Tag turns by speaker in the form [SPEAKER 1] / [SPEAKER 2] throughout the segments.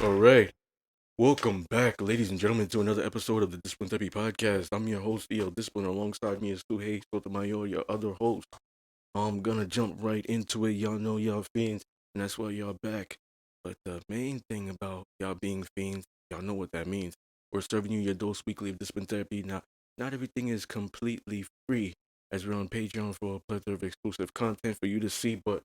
[SPEAKER 1] All right. Welcome back, ladies and gentlemen, to another episode of the Discipline Therapy Podcast. I'm your host, E.L. Discipline. Alongside me is Suhei Sotomayor, your other host. I'm gonna jump right into it. Y'all know y'all fiends, and that's why y'all back. But the main thing about y'all being fiends, y'all know what that means. We're serving you your dose weekly of Discipline Therapy. Now, not everything is completely free, as we're on Patreon for a plethora of exclusive content for you to see, but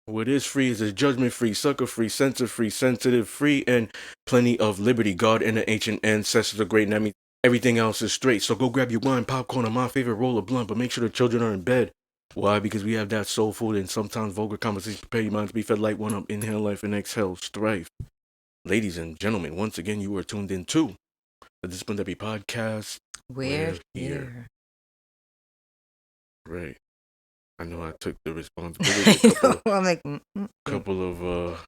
[SPEAKER 1] what is free is a judgment free, sucker free, censor free, sensitive free, and plenty of liberty. God and the ancient ancestors are great, and that means everything else is straight. So go grab your wine, popcorn, and my favorite roll of blunt, but make sure the children are in bed. Why? Because we have that soul food and sometimes vulgar conversations. Prepare your mind to be fed like one up. Inhale life and exhale strife. Ladies and gentlemen, once again, you are tuned in to the Discipline Therapy Podcast.
[SPEAKER 2] We're
[SPEAKER 1] Here.
[SPEAKER 2] here.
[SPEAKER 1] Right. I know I took the responsibility
[SPEAKER 2] I'm like,
[SPEAKER 1] couple of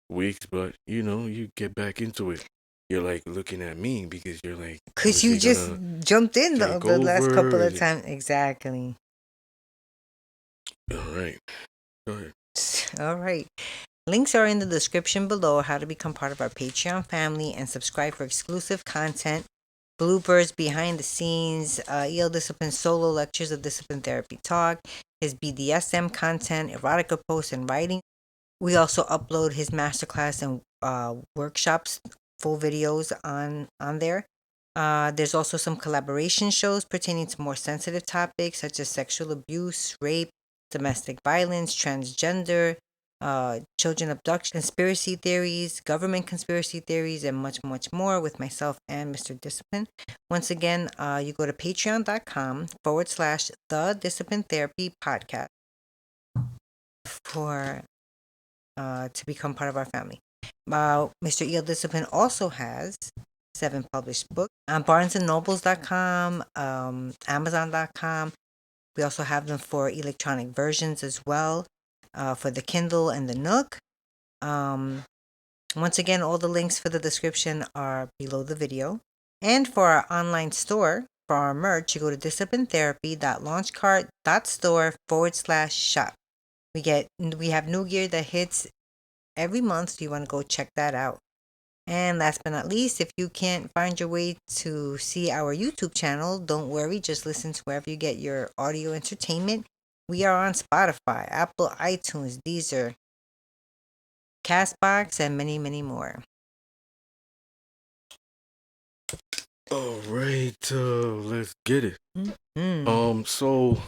[SPEAKER 1] weeks, but you get back into it. You're like looking at me because you're like,
[SPEAKER 2] because
[SPEAKER 1] is
[SPEAKER 2] you
[SPEAKER 1] he
[SPEAKER 2] just
[SPEAKER 1] gonna
[SPEAKER 2] jumped in
[SPEAKER 1] take
[SPEAKER 2] the last couple
[SPEAKER 1] over?
[SPEAKER 2] of times. Exactly.
[SPEAKER 1] All right, go ahead.
[SPEAKER 2] All right. Links are in the description below how to become part of our Patreon family and subscribe for exclusive content, bloopers, behind the scenes, EL Discipline solo lectures of discipline therapy talk, his BDSM content, erotica posts, and writing. We also upload his masterclass and workshops, full videos on there. There's also some collaboration shows pertaining to more sensitive topics such as sexual abuse, rape, domestic violence, transgender, children abduction, conspiracy theories, government conspiracy theories, and much, much more with myself and Mr. Discipline. Once again, you go to patreon.com/ the Discipline Therapy Podcast for to become part of our family. Mr. Eel Discipline also has 7 published books on barnesandnobles.com, amazon.com. We also have them for electronic versions as well, for the Kindle and the Nook. Once again, all the links for the description are below the video. And for our online store, for our merch, you go to disciplinetherapy.launchcart.store/shop. We have new gear that hits every month, so you want to go check that out. And last but not least, if you can't find your way to see our YouTube channel, don't worry, just listen to wherever you get your audio entertainment. We are on Spotify, Apple, iTunes, Deezer, Castbox, and many, many more.
[SPEAKER 1] All right, let's get it.
[SPEAKER 2] Mm-hmm.
[SPEAKER 1] So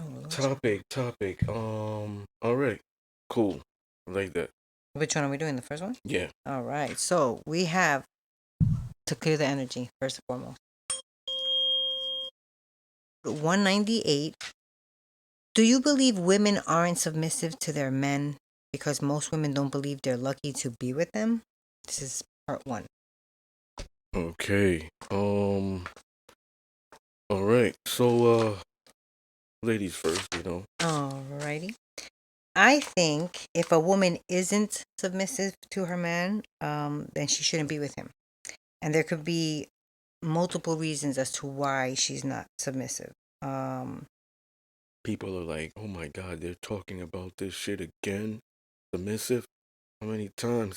[SPEAKER 2] Oh,
[SPEAKER 1] topic. All right, cool. I like that.
[SPEAKER 2] which one are we doing? The first one?
[SPEAKER 1] Yeah.
[SPEAKER 2] All right. So we have to clear the energy, first and foremost. 198. Do you believe women aren't submissive to their men because most women don't believe they're lucky to be with them? This is part 1.
[SPEAKER 1] Okay. All right. So, ladies first.
[SPEAKER 2] Alrighty. I think if a woman isn't submissive to her man, then she shouldn't be with him. And there could be multiple reasons as to why she's not submissive. Um,
[SPEAKER 1] People are like, oh my God, they're talking about this shit again. Submissive. How many times?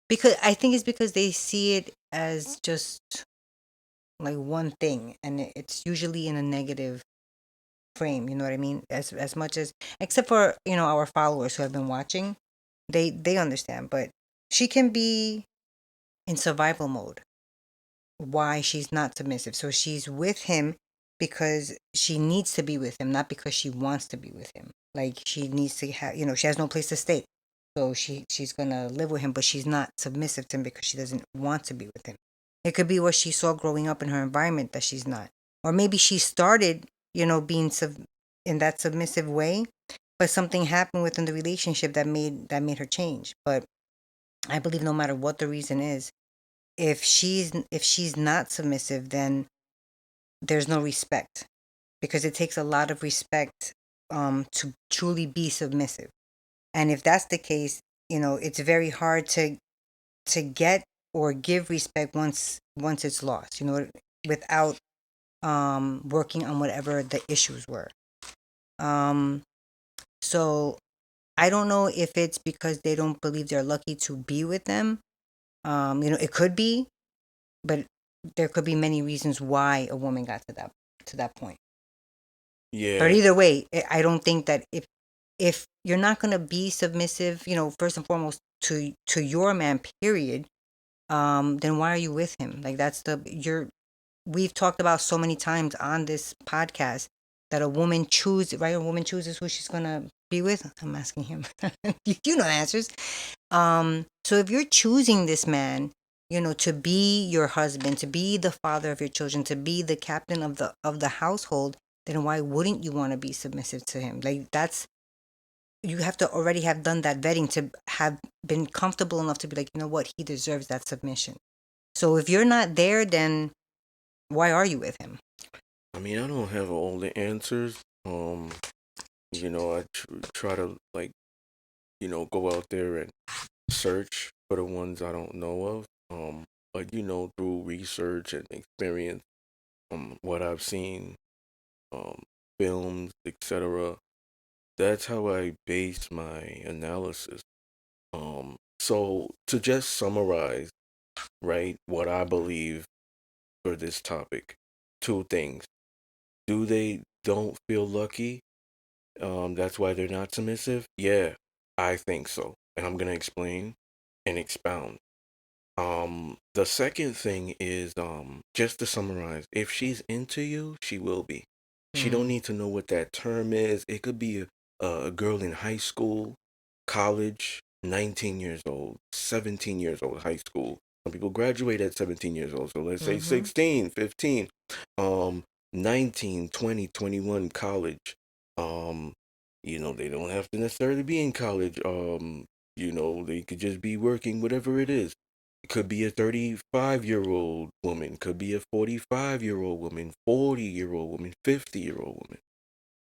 [SPEAKER 2] because I think it's because they see it as just like one thing, and it's usually in a negative frame. You know what I mean? As much as, except for our followers who have been watching, they understand. But she can be in survival mode. Why she's not submissive? So she's with him because she needs to be with him, not because she wants to be with him. Like she needs to have, she has no place to stay. So she's gonna live with him, but she's not submissive to him because she doesn't want to be with him. It could be what she saw growing up in her environment that she's not, or maybe she started, being in that submissive way, but something happened within the relationship that made her change. But I believe no matter what the reason is, if she's not submissive, then there's no respect, because it takes a lot of respect to truly be submissive. And if that's the case, it's very hard to get or give respect once it's lost, without working on whatever the issues were. So I don't know if it's because they don't believe they're lucky to be with them. It could be, but there could be many reasons why a woman got to that point. But
[SPEAKER 1] Yeah,
[SPEAKER 2] either way, I don't think that if you're not gonna be submissive, first and foremost to your man, period, then why are you with him? Like that's the you're we've talked about so many times on this podcast that a woman chooses, right? A woman chooses who she's gonna be with. I'm asking him. You know the answers. So if you're choosing this man, to be your husband, to be the father of your children, to be the captain of the household, then why wouldn't you want to be submissive to him? Like that's you have to already have done that vetting to have been comfortable enough to be like, you know what, he deserves that submission. So if you're not there, then why are you with him?
[SPEAKER 1] I mean, I don't have all the answers. I try to like, go out there and search for the ones I don't know of. But through research and experience, what I've seen, um, films, etc. That's how I base my analysis. So to just summarize, right, what I believe for this topic, two things. Do they don't feel lucky? That's why they're not submissive? Yeah, I think so. And I'm gonna explain and expound. The second thing is just to summarize, if she's into you, she will be. She don't
[SPEAKER 2] Mm-hmm.
[SPEAKER 1] need to know what that term is. It could be a girl in high school, college, 19 years old, 17 years old, high school. Some people graduate at 17 years old. So let's say
[SPEAKER 2] Mm-hmm.
[SPEAKER 1] 16, 15, um, 19, 20, 21, college. Um, they don't have to necessarily be in college. They could just be working, whatever it is. It could be a 35-year-old woman, could be a 45-year-old woman, 40-year-old woman, 50-year-old woman.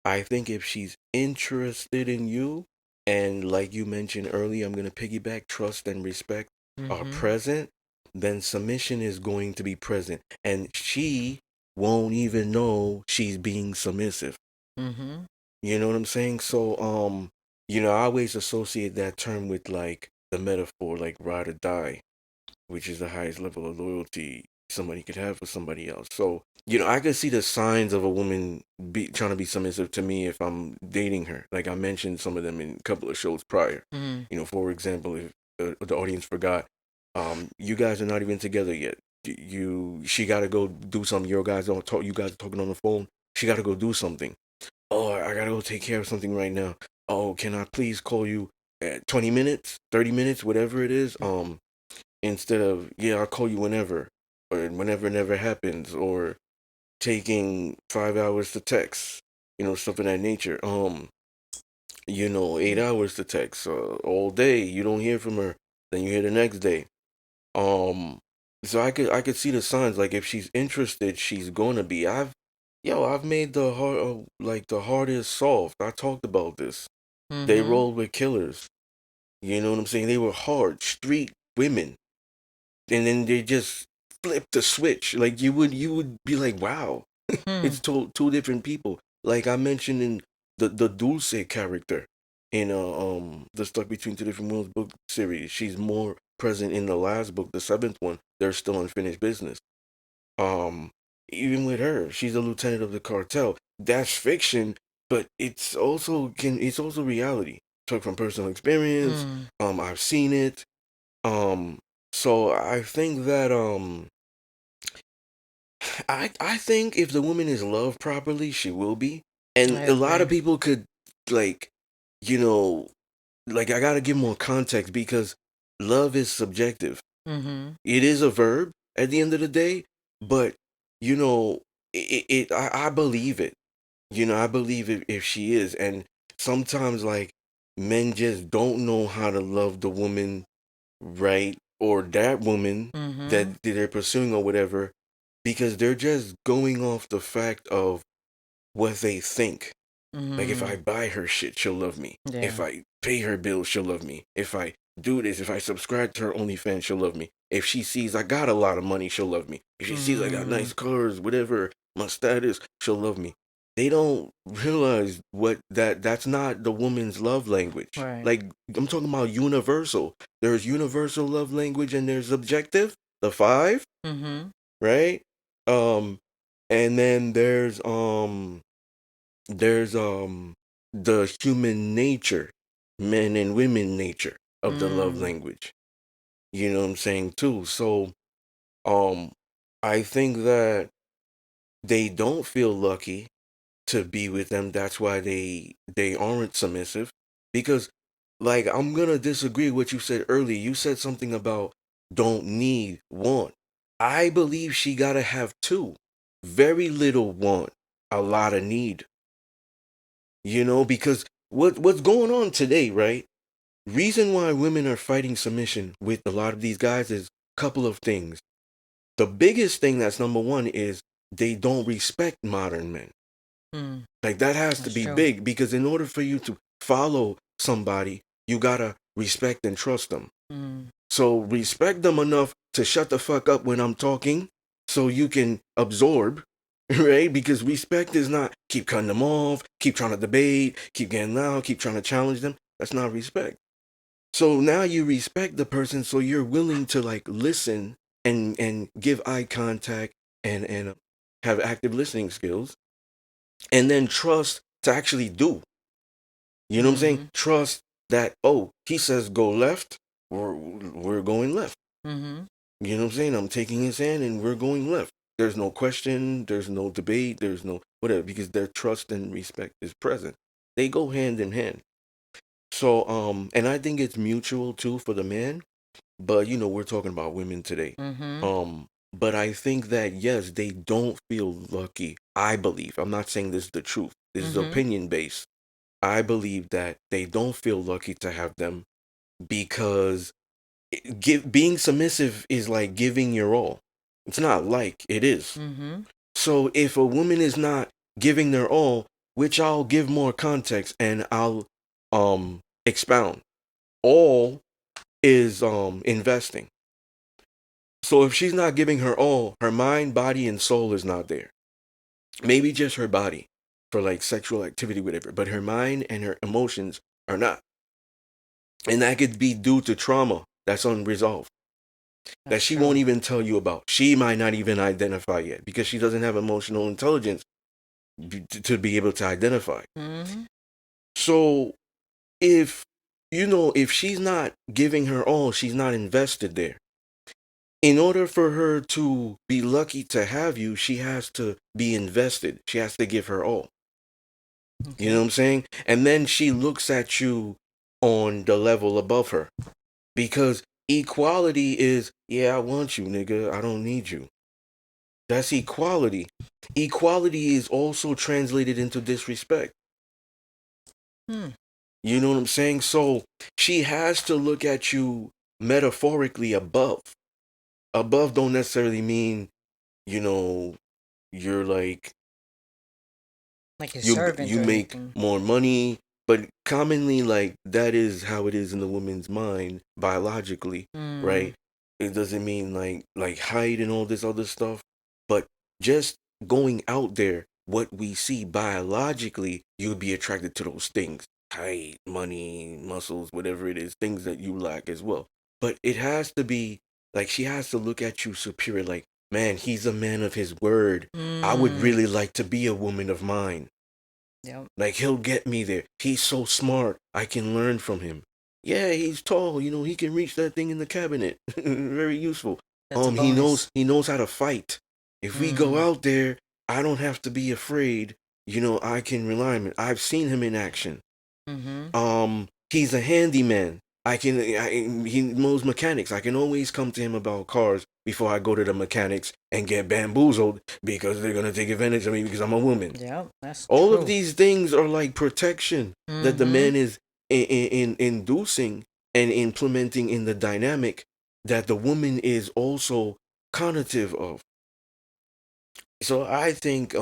[SPEAKER 1] I think if she's interested in you, and like you mentioned earlier, I'm going to piggyback, trust and respect are
[SPEAKER 2] Mm-hmm.
[SPEAKER 1] present, then submission is going to be present. And she won't even know she's being submissive.
[SPEAKER 2] Mm-hmm.
[SPEAKER 1] You know what I'm saying? So, I always associate that term with like the metaphor, like ride or die, which is the highest level of loyalty somebody could have for somebody else. So, I could see the signs of a woman be trying to be submissive to me if I'm dating her. Like I mentioned some of them in a couple of shows prior.
[SPEAKER 2] Mm-hmm.
[SPEAKER 1] For example, if the audience forgot, you guys are not even together yet. She got to go do something. Your guys don't talk. You guys are talking on the phone. She got to go do something. Oh, I gotta go take care of something right now. Oh, can I please call you at 20 minutes, 30 minutes, whatever it is? Instead of, yeah, I'll call you whenever, or whenever never happens, or taking 5 hours to text, stuff of that nature. 8 hours to text, all day, you don't hear from her, then you hear the next day. Um, so I could see the signs, like if she's interested, she's gonna be. I've made the hardest soft. I talked about this. They
[SPEAKER 2] Mm-hmm.
[SPEAKER 1] rolled with killers. You know what I'm saying? They were hard street women, and then they just flipped the switch. Like you would be like, wow,
[SPEAKER 2] Hmm.
[SPEAKER 1] it's two different people. Like I mentioned in the Dulce character in the Stuck Between Two Different Worlds book series. She's more present in the last book, the seventh one. They're still unfinished business. Um, Even with her, she's a lieutenant of the cartel. That's fiction, but it's also reality. Took from personal experience.
[SPEAKER 2] Hmm.
[SPEAKER 1] I've seen it. Um, so I think that I think if the woman is loved properly, she will be.
[SPEAKER 2] I
[SPEAKER 1] And a lot of
[SPEAKER 2] agree.
[SPEAKER 1] people could like, you know, like I gotta give more context because love is subjective.
[SPEAKER 2] Mm-hmm.
[SPEAKER 1] It is a verb at the end of the day, but you know, I believe it. I believe it if she is, and sometimes like men just don't know how to love the woman right or that woman that
[SPEAKER 2] Mm-hmm.
[SPEAKER 1] they're pursuing or whatever because they're just going off the fact of what they think. Like if
[SPEAKER 2] Mm-hmm.
[SPEAKER 1] I buy her shit, she'll love me. If
[SPEAKER 2] Yeah.
[SPEAKER 1] I pay her bills, she'll love me. If I do this, if I subscribe to her OnlyFans, she'll love me. If she sees I got a lot of money, she'll love me. If she sees I got
[SPEAKER 2] Mm-hmm.
[SPEAKER 1] nice cars, whatever my status, she'll love me. they don't realize what that's not the woman's love language.
[SPEAKER 2] Right.
[SPEAKER 1] Like I'm talking about universal. There's universal love language and there's objective, the five,
[SPEAKER 2] Mm-hmm.
[SPEAKER 1] right? Um and then there's the human nature, men and women nature of the love
[SPEAKER 2] Mm.
[SPEAKER 1] language. You know what I'm saying too. So um I think that they don't feel lucky to be with them. That's why they aren't submissive. Because like I'm gonna disagree with what you said earlier. You said something about don't need want. I believe she gotta have two. Very little want, a lot of need. You know, because what's going on today, right? Reason why women are fighting submission with a lot of these guys is a couple of things. The biggest thing that's number one is they don't respect modern men.
[SPEAKER 2] Mm.
[SPEAKER 1] Like that has to
[SPEAKER 2] That's
[SPEAKER 1] be
[SPEAKER 2] true.
[SPEAKER 1] big because in order for you to follow somebody, you gotta respect and trust them.
[SPEAKER 2] Mm.
[SPEAKER 1] So respect them enough to shut the fuck up when I'm talking so you can absorb, right? Because respect is not keep cutting them off, keep trying to debate, keep getting loud, keep trying to challenge them. That's not respect. So now you respect the person so you're willing to like listen and give eye contact and have active listening skills and then trust to actually do. You know what I'm saying?
[SPEAKER 2] Mm-hmm.
[SPEAKER 1] Trust that, oh, he says go left, we're going left.
[SPEAKER 2] Mm-hmm.
[SPEAKER 1] You know what I'm saying? I'm taking his hand and we're going left. There's no question, there's no debate, there's no whatever, because their trust and respect is present. They go hand in hand. So, and I think it's mutual too for the man, but you know, we're talking about women today.
[SPEAKER 2] Mm-hmm.
[SPEAKER 1] But I think that yes, they don't feel lucky. I believe. I'm not saying this is the truth. This is
[SPEAKER 2] Mm-hmm.
[SPEAKER 1] opinion based. I believe that they don't feel lucky to have them because being submissive is like giving your all. It's not like it is.
[SPEAKER 2] Mm-hmm.
[SPEAKER 1] So if a woman is not giving their all, which I'll give more context and I'll expound. All is investing. So if she's not giving her all, her mind, body, and soul is not there. Maybe just her body for like sexual activity, whatever, but her mind and her emotions are not. And that could be due to trauma that's unresolved, that
[SPEAKER 2] That's
[SPEAKER 1] she
[SPEAKER 2] true.
[SPEAKER 1] won't even tell you about. She might not even identify yet because she doesn't have emotional intelligence to be able to identify.
[SPEAKER 2] Mm-hmm.
[SPEAKER 1] So if, you know, if she's not giving her all, she's not invested there. In order for her to be lucky to have you, she has to be invested. She has to give her all. You know
[SPEAKER 2] Okay.
[SPEAKER 1] what I'm saying? And then she looks at you on the level above her. Because equality is, yeah, I want you, nigga. I don't need you. That's equality. Equality is also translated into disrespect.
[SPEAKER 2] Hmm.
[SPEAKER 1] You know what I'm saying? So she has to look at you metaphorically above. Above don't necessarily mean, you know, you're like
[SPEAKER 2] Like a
[SPEAKER 1] you
[SPEAKER 2] servant or
[SPEAKER 1] make
[SPEAKER 2] anything.
[SPEAKER 1] more money, but commonly like that is how it is in the woman's mind biologically,
[SPEAKER 2] Mm.
[SPEAKER 1] right? It doesn't mean like height and all this other stuff, but just going out there, what we see biologically, you'd be attracted to those things: height, money, muscles, whatever it is, things that you lack as well. But it has to be like she has to look at you superior, like, man, he's a man of his word. I would
[SPEAKER 2] Mm.
[SPEAKER 1] really like to be a woman of mine.
[SPEAKER 2] Yep.
[SPEAKER 1] Like he'll get me there. He's so smart. I can learn from him. Yeah, he's tall. You know, he can reach that thing in the cabinet. Very useful.
[SPEAKER 2] That's a
[SPEAKER 1] He
[SPEAKER 2] bonus.
[SPEAKER 1] knows how to fight. If we go
[SPEAKER 2] Mm.
[SPEAKER 1] out there, I don't have to be afraid. You know, I can rely on him. I've seen him in action.
[SPEAKER 2] Mm-hmm.
[SPEAKER 1] He's a handyman. He knows mechanics. I can always come to him about cars before I go to the mechanics and get bamboozled because they're gonna take advantage of me because I'm a woman.
[SPEAKER 2] Yep. That's
[SPEAKER 1] All of
[SPEAKER 2] true.
[SPEAKER 1] these things are like protection that the
[SPEAKER 2] Mm-hmm.
[SPEAKER 1] man is inducing and implementing in the dynamic that the woman is also conative of. So I think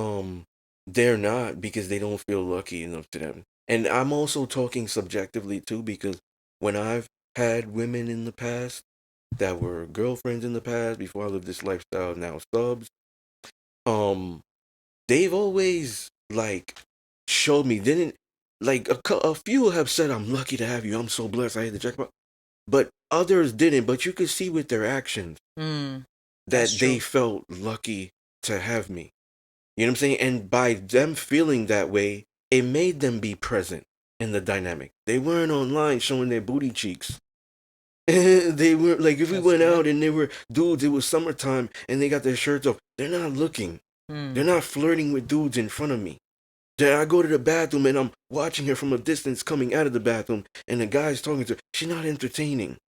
[SPEAKER 1] they're not because they don't feel lucky enough to them. And I'm also talking subjectively too because when I've had women in the past that were girlfriends in the past before I lived this lifestyle now subs, um they've always like showed me. Didn't like a few have said, "I'm lucky to have you. I'm so blessed. I hit the jackpot." But others didn't. But you could see with their actions
[SPEAKER 2] That's
[SPEAKER 1] that they
[SPEAKER 2] true.
[SPEAKER 1] felt lucky to have me. You know what I'm saying? And by them feeling that way, it made them be present in the dynamic. They weren't online showing their booty cheeks. They were like, if we
[SPEAKER 2] That's
[SPEAKER 1] went
[SPEAKER 2] good.
[SPEAKER 1] out and they were dudes, it was summertime and they got their shirts off. They're not looking. They're not flirting with dudes in front of me. Then I go to the bathroom and I'm watching her from a distance coming out of the bathroom, and the guy's talking to her. She's not entertaining.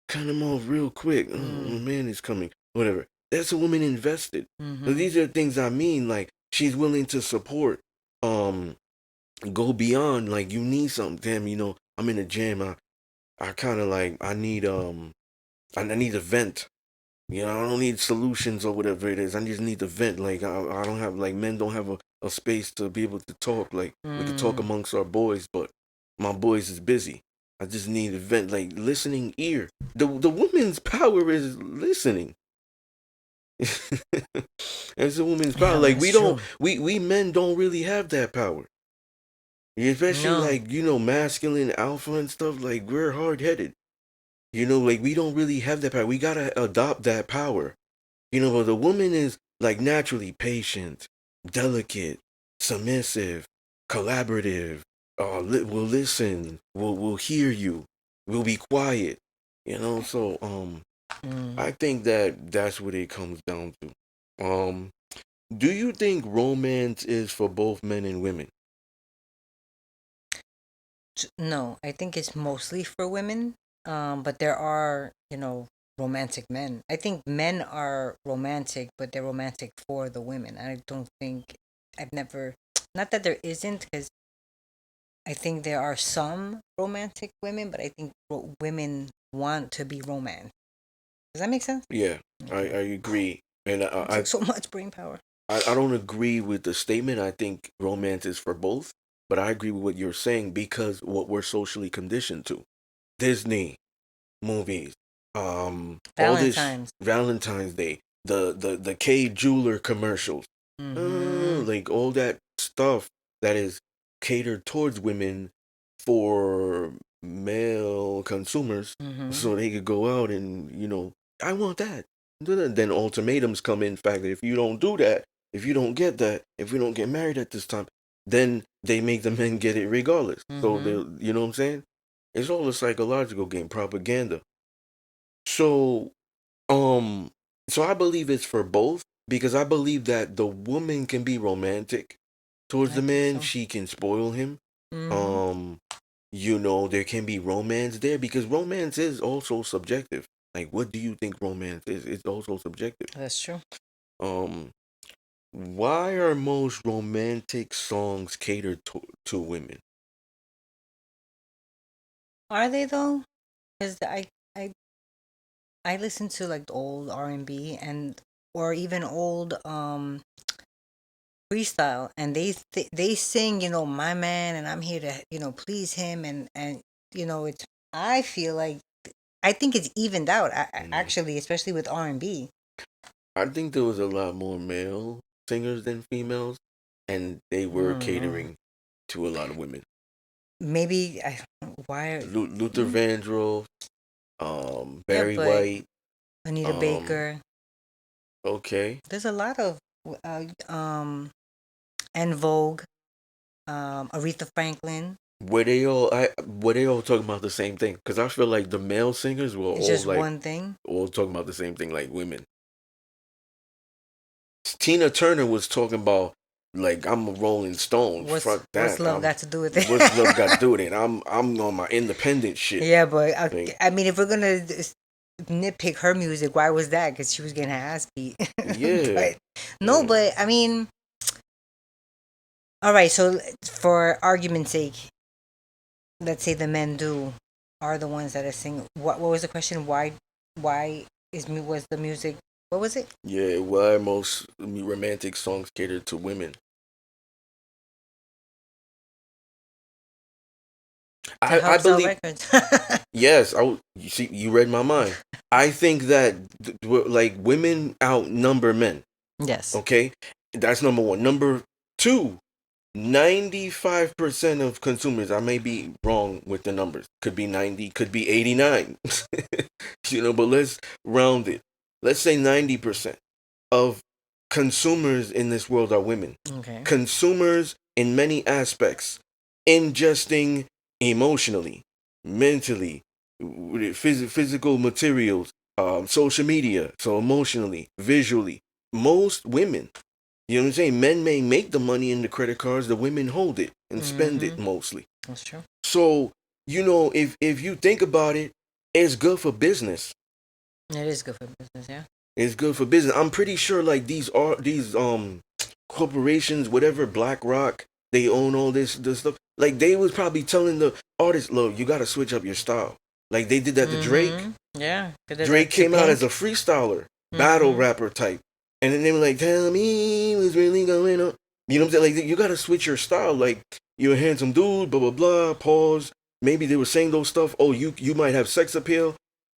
[SPEAKER 1] Cut him off real quick. Oh, man is coming. Whatever. That's a woman invested. So these are the things I mean. Like, she's willing to support. Go beyond. Like, you need something. Damn, I'm in the gym. I kind of like. I need a vent. I don't need solutions or whatever it is. I just need to vent. Like, I don't have, like, men don't have a space to be able to talk. Like, we could talk amongst our boys, but my boys is busy. I just need a vent. Like, listening ear. The woman's power is listening. It's a woman's power.
[SPEAKER 2] Yeah,
[SPEAKER 1] Like,
[SPEAKER 2] that's true.
[SPEAKER 1] we men don't really have that power. Especially,
[SPEAKER 2] No.
[SPEAKER 1] like, masculine alpha and stuff. Like, we're hard headed. Like, we don't really have that power. We gotta adopt that power. But the woman is like naturally patient, delicate, submissive, collaborative. Will listen. Will hear you. Will be quiet. So I think that that's what it comes down to. Do you think romance is for both men and women?
[SPEAKER 2] No, I think it's mostly for women. But there are, romantic men. I think men are romantic, but they're romantic for the women. I don't think I've never, not that there isn't, because I think there are some romantic women, but I think women want to be romance. Does that make sense?
[SPEAKER 1] Yeah, I
[SPEAKER 2] Okay.
[SPEAKER 1] agree, and
[SPEAKER 2] It took so much brain power.
[SPEAKER 1] I don't agree with the statement. I think romance is for both, but I agree with what you're saying because what we're socially conditioned to. Disney movies, all this
[SPEAKER 2] Valentine's.
[SPEAKER 1] Valentine's Day, the K jeweler commercials,
[SPEAKER 2] Mm-hmm.
[SPEAKER 1] like all that stuff that is catered towards women for male consumers,
[SPEAKER 2] Mm-hmm.
[SPEAKER 1] so they could go out and I want that. Then ultimatums come in. Fact that if you don't do that, if you don't get that, if we don't get married at this time, then they make the men get it regardless. So they,
[SPEAKER 2] Mm-hmm.
[SPEAKER 1] you know what I'm saying? It's all a psychological game, propaganda. So, um, so I believe it's for both because I believe that the woman can be romantic towards
[SPEAKER 2] I
[SPEAKER 1] the
[SPEAKER 2] think
[SPEAKER 1] man.
[SPEAKER 2] so.
[SPEAKER 1] She can spoil him.
[SPEAKER 2] Mm-hmm.
[SPEAKER 1] Um, there can be romance there because romance is also subjective. Like, what do you think romance is? It's also subjective.
[SPEAKER 2] That's true.
[SPEAKER 1] Um, why are most romantic songs catered to women?
[SPEAKER 2] Are they though? Because I I listen to like the old R&B and or even old freestyle, and they sing, my man, and I'm here to please him, and it's I feel like I think it's evened out
[SPEAKER 1] Mm.
[SPEAKER 2] actually, especially with R&B.
[SPEAKER 1] I think there was a lot more male singers than females, and they were
[SPEAKER 2] Mm,
[SPEAKER 1] catering to a lot of women.
[SPEAKER 2] maybe why?
[SPEAKER 1] Luther
[SPEAKER 2] Mm,
[SPEAKER 1] Vandross,
[SPEAKER 2] yeah,
[SPEAKER 1] Barry
[SPEAKER 2] but
[SPEAKER 1] White,
[SPEAKER 2] Anita
[SPEAKER 1] um,
[SPEAKER 2] Baker.
[SPEAKER 1] okay.
[SPEAKER 2] There's a lot of En Vogue, Aretha Franklin.
[SPEAKER 1] Were they all talking about the same thing? Because I feel like the male singers were
[SPEAKER 2] It's
[SPEAKER 1] all
[SPEAKER 2] just
[SPEAKER 1] like
[SPEAKER 2] one thing.
[SPEAKER 1] all talking about the same thing, like women. Tina Turner was talking about like I'm a Rolling Stone.
[SPEAKER 2] What's
[SPEAKER 1] Fuck
[SPEAKER 2] what's
[SPEAKER 1] that.
[SPEAKER 2] love got to do with it?
[SPEAKER 1] What's love got to do with it? I'm on my independent shit.
[SPEAKER 2] Yeah, but
[SPEAKER 1] Like,
[SPEAKER 2] I mean, if we're gonna nitpick her music, why was that? Because she was getting her ass beat.
[SPEAKER 1] yeah.
[SPEAKER 2] But no,
[SPEAKER 1] Mm.
[SPEAKER 2] but I mean, all right. So for argument's sake, let's say the men do are the ones that are singing. What was the question? Why was the music? What was it?
[SPEAKER 1] Yeah, why most romantic songs cater to women?
[SPEAKER 2] To
[SPEAKER 1] I
[SPEAKER 2] help sell
[SPEAKER 1] believe
[SPEAKER 2] records.
[SPEAKER 1] yes. You see, you read my mind. I think that like women outnumber men.
[SPEAKER 2] Yes.
[SPEAKER 1] Okay, that's number one. Two, 95% of consumers, I may be wrong with the numbers, could be 90, could be 89, but let's round it. Let's say 90% of consumers in this world are women.
[SPEAKER 2] Okay.
[SPEAKER 1] Consumers in many aspects, ingesting emotionally, mentally, physical materials, social media, so emotionally, visually. Most women, you know what I'm saying? Men may make the money in the credit cards, the women hold it and spend it mostly.
[SPEAKER 2] That's true.
[SPEAKER 1] So, if you think about it, it's good for business.
[SPEAKER 2] It is good for business, yeah.
[SPEAKER 1] It's good for business. I'm pretty sure like these corporations, whatever, BlackRock, they own all this stuff. Like they was probably telling the artists, look, you gotta switch up your style. Like they did that to Drake.
[SPEAKER 2] Yeah.
[SPEAKER 1] Drake came out as a freestyler, battle rapper type. And then they were like, tell me what's really going on. You know what I'm saying? Like you gotta switch your style. Like you're a handsome dude, blah blah blah. Pause. Maybe they were saying those stuff. Oh, you might have sex appeal.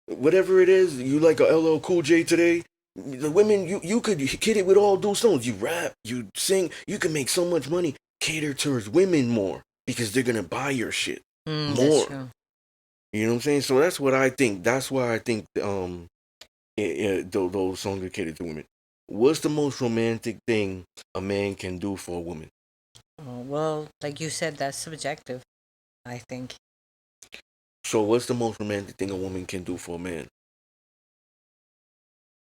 [SPEAKER 1] Whatever it is, you like a LL Cool J today. The women, you could hit it with all those stones. You rap, you sing, you can make so much money. Cater towards women more because they're gonna buy your shit more.
[SPEAKER 2] That's true.
[SPEAKER 1] You know what I'm saying? So that's what I think. That's why I think those songs are catered to women. What's the most romantic thing a man can do for a woman?
[SPEAKER 2] Well, like you said, that's subjective, I think.
[SPEAKER 1] So what's the most romantic thing a woman can do for a man?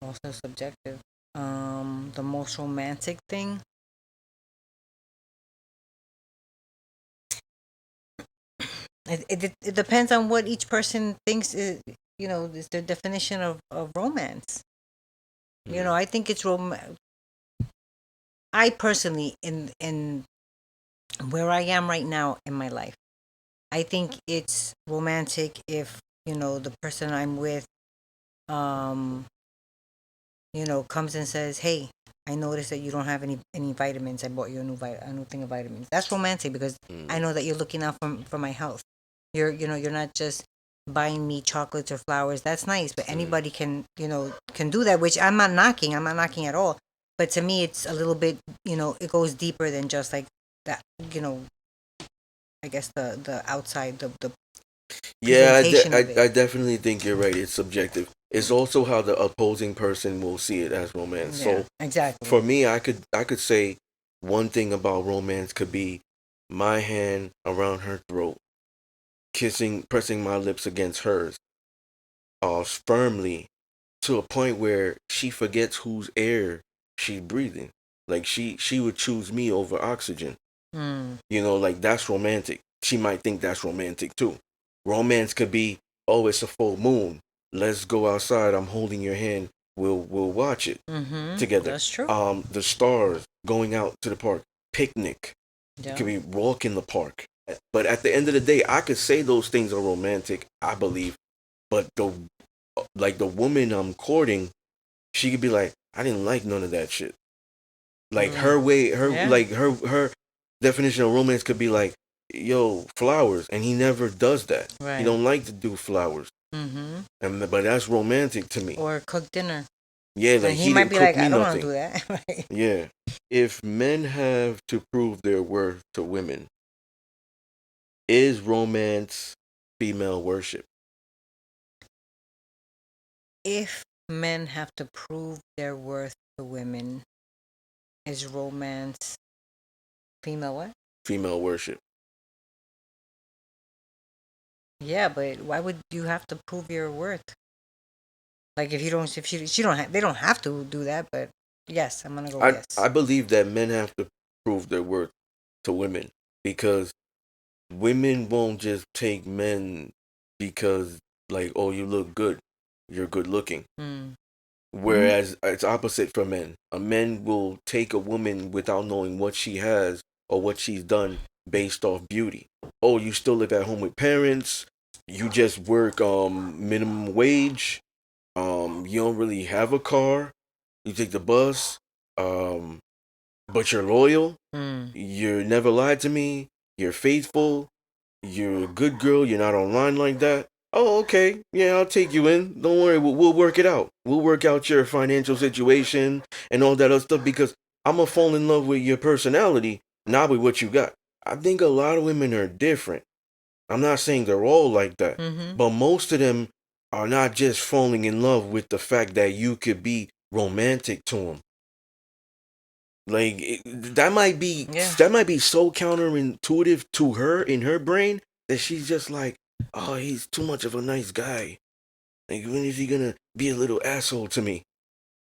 [SPEAKER 2] Also subjective. The most romantic thing. It depends on what each person thinks is, is their definition of romance. I think it's I personally, in where I am right now in my life, I think it's romantic if, the person I'm with, um, comes and says, "Hey, I noticed that you don't have any vitamins. I bought you a new thing of vitamins." That's romantic because I know that you're looking out for my health. You're not just buying me chocolates or flowers. That's nice, but anybody can do that, which I'm not knocking. I'm not knocking at all. But to me, it's a little bit, it goes deeper than just like that. I guess the outside the
[SPEAKER 1] Yeah,
[SPEAKER 2] presentation of it.
[SPEAKER 1] I definitely think you're right. It's subjective. It's also how the opposing person will see it as romance.
[SPEAKER 2] Yeah,
[SPEAKER 1] So
[SPEAKER 2] exactly.
[SPEAKER 1] for me, I could say one thing about romance could be my hand around her throat, pressing my lips against hers, firmly, to a point where she forgets whose air she's breathing. Like she would choose me over oxygen. Like that's romantic. She might think that's romantic too. Romance could be, oh, it's a full moon. Let's go outside. I'm holding your hand. We'll watch it together.
[SPEAKER 2] That's true.
[SPEAKER 1] The stars, going out to the park, picnic.
[SPEAKER 2] Yeah.
[SPEAKER 1] It could be walk in the park. But at the end of the day, I could say those things are romantic, I believe. But the woman I'm courting, she could be like, I didn't like none of that shit. Like her way, her definition of romance could be like, yo, flowers, and he never does that.
[SPEAKER 2] Right.
[SPEAKER 1] He don't like to do flowers. But that's romantic to me.
[SPEAKER 2] Or cook dinner.
[SPEAKER 1] Yeah, like
[SPEAKER 2] and he might
[SPEAKER 1] didn't
[SPEAKER 2] be
[SPEAKER 1] cook
[SPEAKER 2] like,
[SPEAKER 1] me
[SPEAKER 2] I don't
[SPEAKER 1] nothing.
[SPEAKER 2] want to do that. Right.
[SPEAKER 1] Yeah. If men have to prove their worth to women, is romance female worship?
[SPEAKER 2] If men have to prove their worth to women, is romance female what?
[SPEAKER 1] Female worship.
[SPEAKER 2] Yeah, but why would you have to prove your worth? Like if she don't they don't have to do that, but yes, I'm gonna go yes.
[SPEAKER 1] I believe that men have to prove their worth to women because women won't just take men because like, oh, you look good, you're good looking. Whereas it's opposite for men. A man will take a woman without knowing what she has or what she's done based off beauty. Oh, you still live at home with parents. You just work minimum wage. You don't really have a car. You take the bus. But you're loyal. You never lied to me. You're faithful. You're a good girl. You're not online like that. Oh, okay. Yeah, I'll take you in. Don't worry. We'll work it out. We'll work out your financial situation and all that other stuff because I'm going to fall in love with your personality not with what you got. I think a lot of women are different. I'm not saying they're all like that,
[SPEAKER 2] Mm-hmm.
[SPEAKER 1] but most of them are not just falling in love with the fact that you could be romantic to them. Like
[SPEAKER 2] Yeah.
[SPEAKER 1] that might be so counterintuitive to her in her brain that she's just like, oh, he's too much of a nice guy. Like, when is he gonna be a little asshole to me?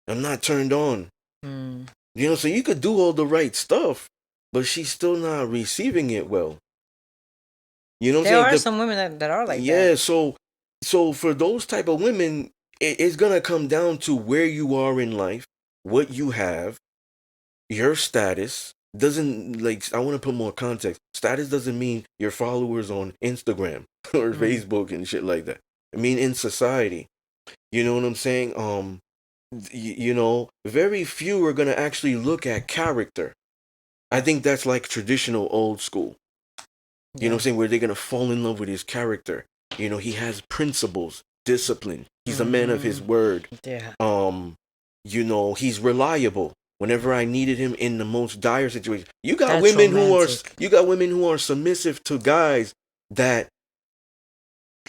[SPEAKER 1] I'm not turned on.
[SPEAKER 2] Mm.
[SPEAKER 1] You know, so you could do all the right stuff, but she's still not receiving it well. You know what
[SPEAKER 2] There
[SPEAKER 1] I'm saying?
[SPEAKER 2] are some women that are like that.
[SPEAKER 1] Yeah, so for those type of women, it's gonna come down to where you are in life, what you have, your status. Doesn't, like, I want to put more context. Status doesn't mean your followers on Instagram or
[SPEAKER 2] Mm.
[SPEAKER 1] Facebook and shit like that. I mean in society. You know what I'm saying? You know, very few are gonna actually look at character. I think that's like traditional old school. You know what
[SPEAKER 2] Yeah.
[SPEAKER 1] I'm saying? Where they're gonna fall in love with his character. You know, he has principles, discipline. He's a man of his
[SPEAKER 2] Mm-hmm.
[SPEAKER 1] word.
[SPEAKER 2] Yeah.
[SPEAKER 1] Um, you know, he's reliable. Whenever I needed him in the most dire situation.
[SPEAKER 2] That's romantic.
[SPEAKER 1] You got women who are submissive to guys that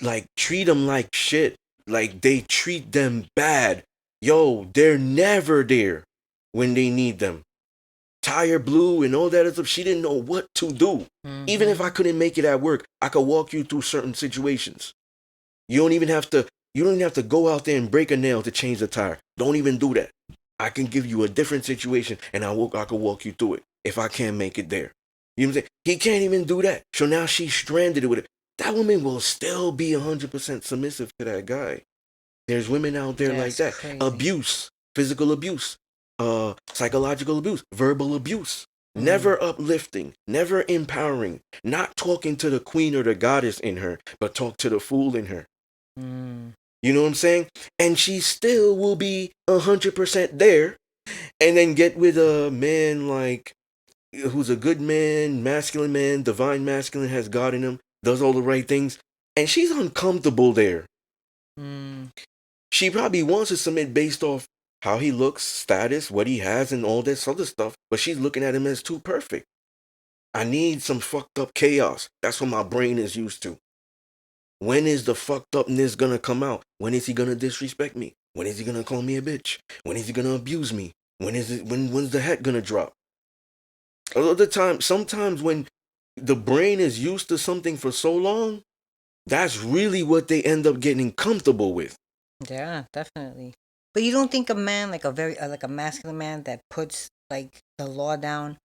[SPEAKER 1] like treat them like shit. Like they treat them bad. Yo, they're never there when they need them. Tire blew and all that other stuff. She didn't know what to do. Even if
[SPEAKER 2] Mm-hmm.
[SPEAKER 1] I couldn't make it at work, I could walk you through certain situations. You don't even have to go out there and break a nail to change the tire. Don't even do that. I can give you a different situation and I could walk you through it if I can't make it there. You know what I'm saying? He can't even do that. So now she's stranded with it. That woman will still be 100% submissive to that guy. There's women out there like
[SPEAKER 2] That's
[SPEAKER 1] that.
[SPEAKER 2] crazy.
[SPEAKER 1] Abuse, physical abuse, psychological abuse, verbal abuse.
[SPEAKER 2] Mm.
[SPEAKER 1] Never uplifting, never empowering, not talking to the queen or the goddess in her, but talk to the fool in her.
[SPEAKER 2] Mm.
[SPEAKER 1] You know what I'm saying? And she still will be 100% there, and then get with a man like who's a good man, divine masculine, has God in him, does all the right things, and she's uncomfortable there.
[SPEAKER 2] Mm.
[SPEAKER 1] She probably wants to submit based off how he looks, status, what he has, and all this other stuff, but she's looking at him as too perfect. I need some fucked up chaos. That's what my brain is used to. When is the fucked upness gonna come out? When is he gonna disrespect me? When is he gonna call me a bitch? When is he gonna abuse me? When's the head gonna drop? A lot of the time, sometimes when the brain is used to something for so long, that's really what they end up getting comfortable with.
[SPEAKER 2] Yeah, definitely. But you don't think a man, like a very like a masculine man that puts like the law down,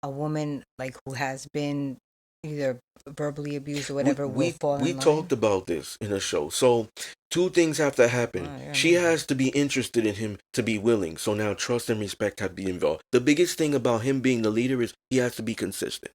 [SPEAKER 2] a woman like who has been either verbally abused or
[SPEAKER 1] we
[SPEAKER 2] whatever will
[SPEAKER 1] we
[SPEAKER 2] fall
[SPEAKER 1] we
[SPEAKER 2] in line?
[SPEAKER 1] talked about this in a show. So two things have to happen.
[SPEAKER 2] Oh, yeah, I
[SPEAKER 1] She
[SPEAKER 2] remember.
[SPEAKER 1] has to be interested in him to be willing. So now trust and respect have to be involved. The biggest thing about him being the leader is he has to be consistent.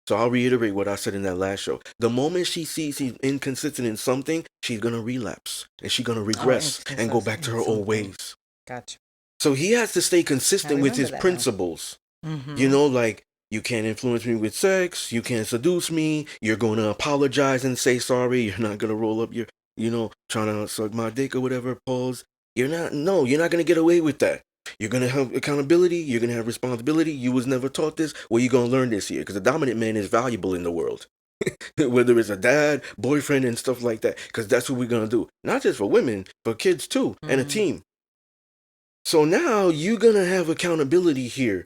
[SPEAKER 1] So I'll reiterate what I said in that last show. The moment she sees he's inconsistent in something, she's gonna relapse and she's gonna
[SPEAKER 2] Oh,
[SPEAKER 1] regress and go back to
[SPEAKER 2] in
[SPEAKER 1] her old
[SPEAKER 2] something.
[SPEAKER 1] ways.
[SPEAKER 2] Gotcha.
[SPEAKER 1] So he has to stay
[SPEAKER 2] I
[SPEAKER 1] consistent with
[SPEAKER 2] remember
[SPEAKER 1] his
[SPEAKER 2] that now.
[SPEAKER 1] principles. You
[SPEAKER 2] Mm-hmm.
[SPEAKER 1] know, like, you can't influence me with sex, you can't seduce me, you're going to apologize and say sorry, you're not going to roll up your, trying to suck my dick or whatever, pause. You're not going to get away with that. You're going to have accountability, you're going to have responsibility. You was never taught this. Well, you're going to learn this here because a dominant man is valuable in the world. Whether it's a dad, boyfriend, and stuff like that, because that's what we're going to do. Not just for women, for kids too, and a
[SPEAKER 2] Mm.
[SPEAKER 1] team. So now you're going to have accountability here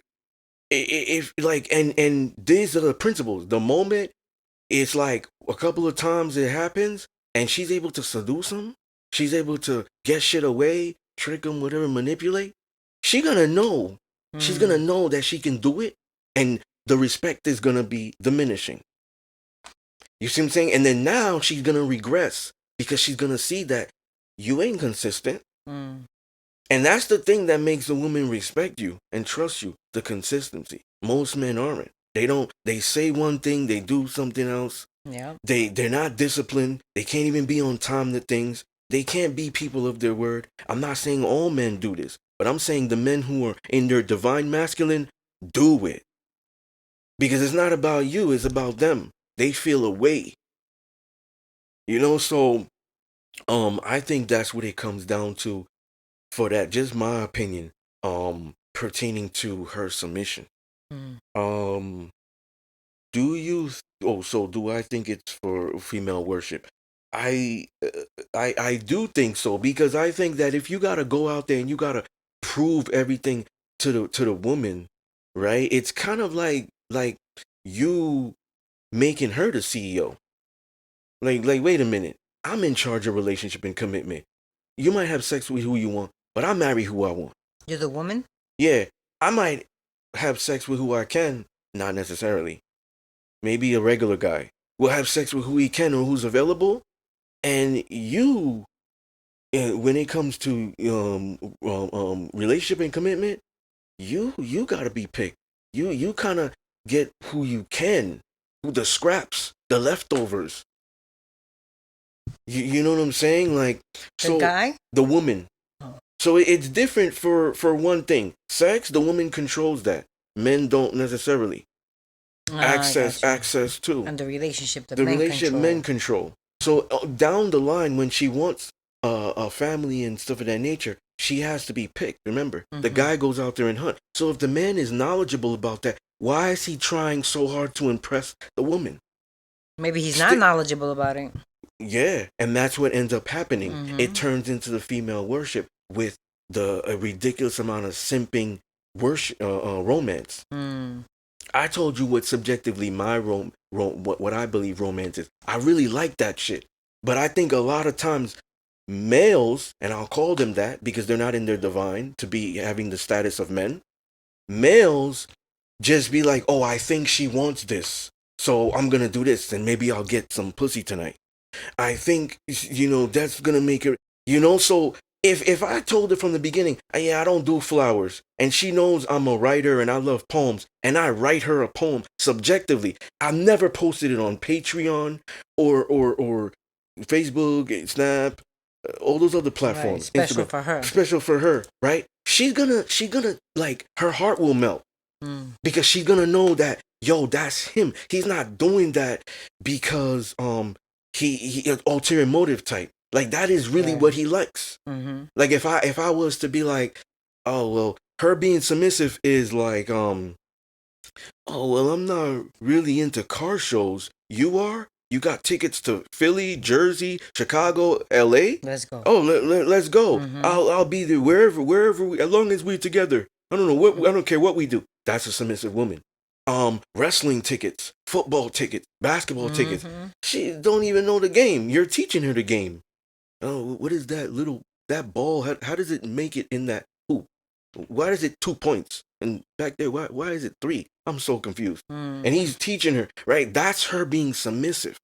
[SPEAKER 1] if like and these are the principles. The moment it's like a couple of times it happens and she's able to seduce him, she's able to get shit away, trick him, whatever, manipulate, she gonna know she's gonna
[SPEAKER 2] Mm.
[SPEAKER 1] know that she can do it, and the respect is gonna be diminishing. You see what I'm saying? And then now she's gonna regress because she's gonna see that you ain't consistent.
[SPEAKER 2] Mm.
[SPEAKER 1] And that's the thing that makes a woman respect you and trust you, the consistency. Most men aren't. They say one thing, they do something else.
[SPEAKER 2] Yeah.
[SPEAKER 1] They're not disciplined. They can't even be on time to things. They can't be people of their word. I'm not saying all men do this, but I'm saying the men who are in their divine masculine do it. Because it's not about you, it's about them. They feel a way. So I think that's what it comes down to for that, just my opinion, pertaining to her submission.
[SPEAKER 2] Mm.
[SPEAKER 1] so do I think it's for female worship? I I do think so, because I think that if you gotta go out there and you gotta prove everything to the woman, right? It's kind of like you making her the CEO. Like wait a minute, I'm in charge of relationship and commitment. You might have sex with who you want, but I marry who I want.
[SPEAKER 2] You're the woman.
[SPEAKER 1] Yeah, I might have sex with who I can, not necessarily. Maybe a regular guy will have sex with who he can or who's available, and you, when it comes to relationship and commitment, you gotta be picked. You kind of get who you can, who the scraps, the leftovers. You know what I'm saying? Like,
[SPEAKER 2] The
[SPEAKER 1] so
[SPEAKER 2] guy.
[SPEAKER 1] the woman.
[SPEAKER 2] Oh.
[SPEAKER 1] So it's different for one thing. Sex, the woman controls that. Men don't necessarily.
[SPEAKER 2] I got you.
[SPEAKER 1] Access to
[SPEAKER 2] And the relationship, the
[SPEAKER 1] the
[SPEAKER 2] men
[SPEAKER 1] relationship,
[SPEAKER 2] control.
[SPEAKER 1] men control. So down the line, when she wants a family and stuff of that nature, she has to be picked. Remember, the guy goes out there and hunt. So if the man is knowledgeable about that, why is he trying so hard to impress the woman?
[SPEAKER 2] Maybe he's not knowledgeable about it.
[SPEAKER 1] Yeah, and that's what ends up happening.
[SPEAKER 2] Mhm.
[SPEAKER 1] It turns into the female worship with the a ridiculous amount of simping worship, romance. I told you what subjectively my what I believe romance is. I really like that shit, but I think a lot of times males, and I'll call them that because they're not in their divine to be having the status of men. Males just be like, oh, I think she wants this, so I'm gonna do this, and maybe I'll get some pussy tonight. I think that's gonna make her. So if I told her from the beginning, yeah, I don't do flowers, and she knows I'm a writer and I love poems, and I write her a poem subjectively, I never posted it on Patreon or Facebook, Snap, all those other platforms.
[SPEAKER 2] Right. Special
[SPEAKER 1] Instagram,
[SPEAKER 2] for her.
[SPEAKER 1] special for her, right? She's gonna like her heart will melt because she's gonna know that yo, that's him. He's not doing that because he ulterior motive type. Like that is really
[SPEAKER 2] Right.
[SPEAKER 1] what he likes.
[SPEAKER 2] Mm-hmm.
[SPEAKER 1] Like if I was to be like, oh well, her being submissive is like oh well, I'm not really into car shows. You are. You got tickets to Philly, Jersey, Chicago, L.A.
[SPEAKER 2] Let's go.
[SPEAKER 1] Oh, let's go.
[SPEAKER 2] Mhm.
[SPEAKER 1] I'll be there wherever we, as long as we're together. I don't know what I don't care what we do. That's a submissive woman. Wrestling tickets, football tickets, basketball tickets. She don't even know the game. You're teaching her the game. Oh, what is that ball? How does it make it in that hoop? Why is it 2 points? And back there, why is it three? I'm so confused. And he's teaching her, right? That's her being submissive.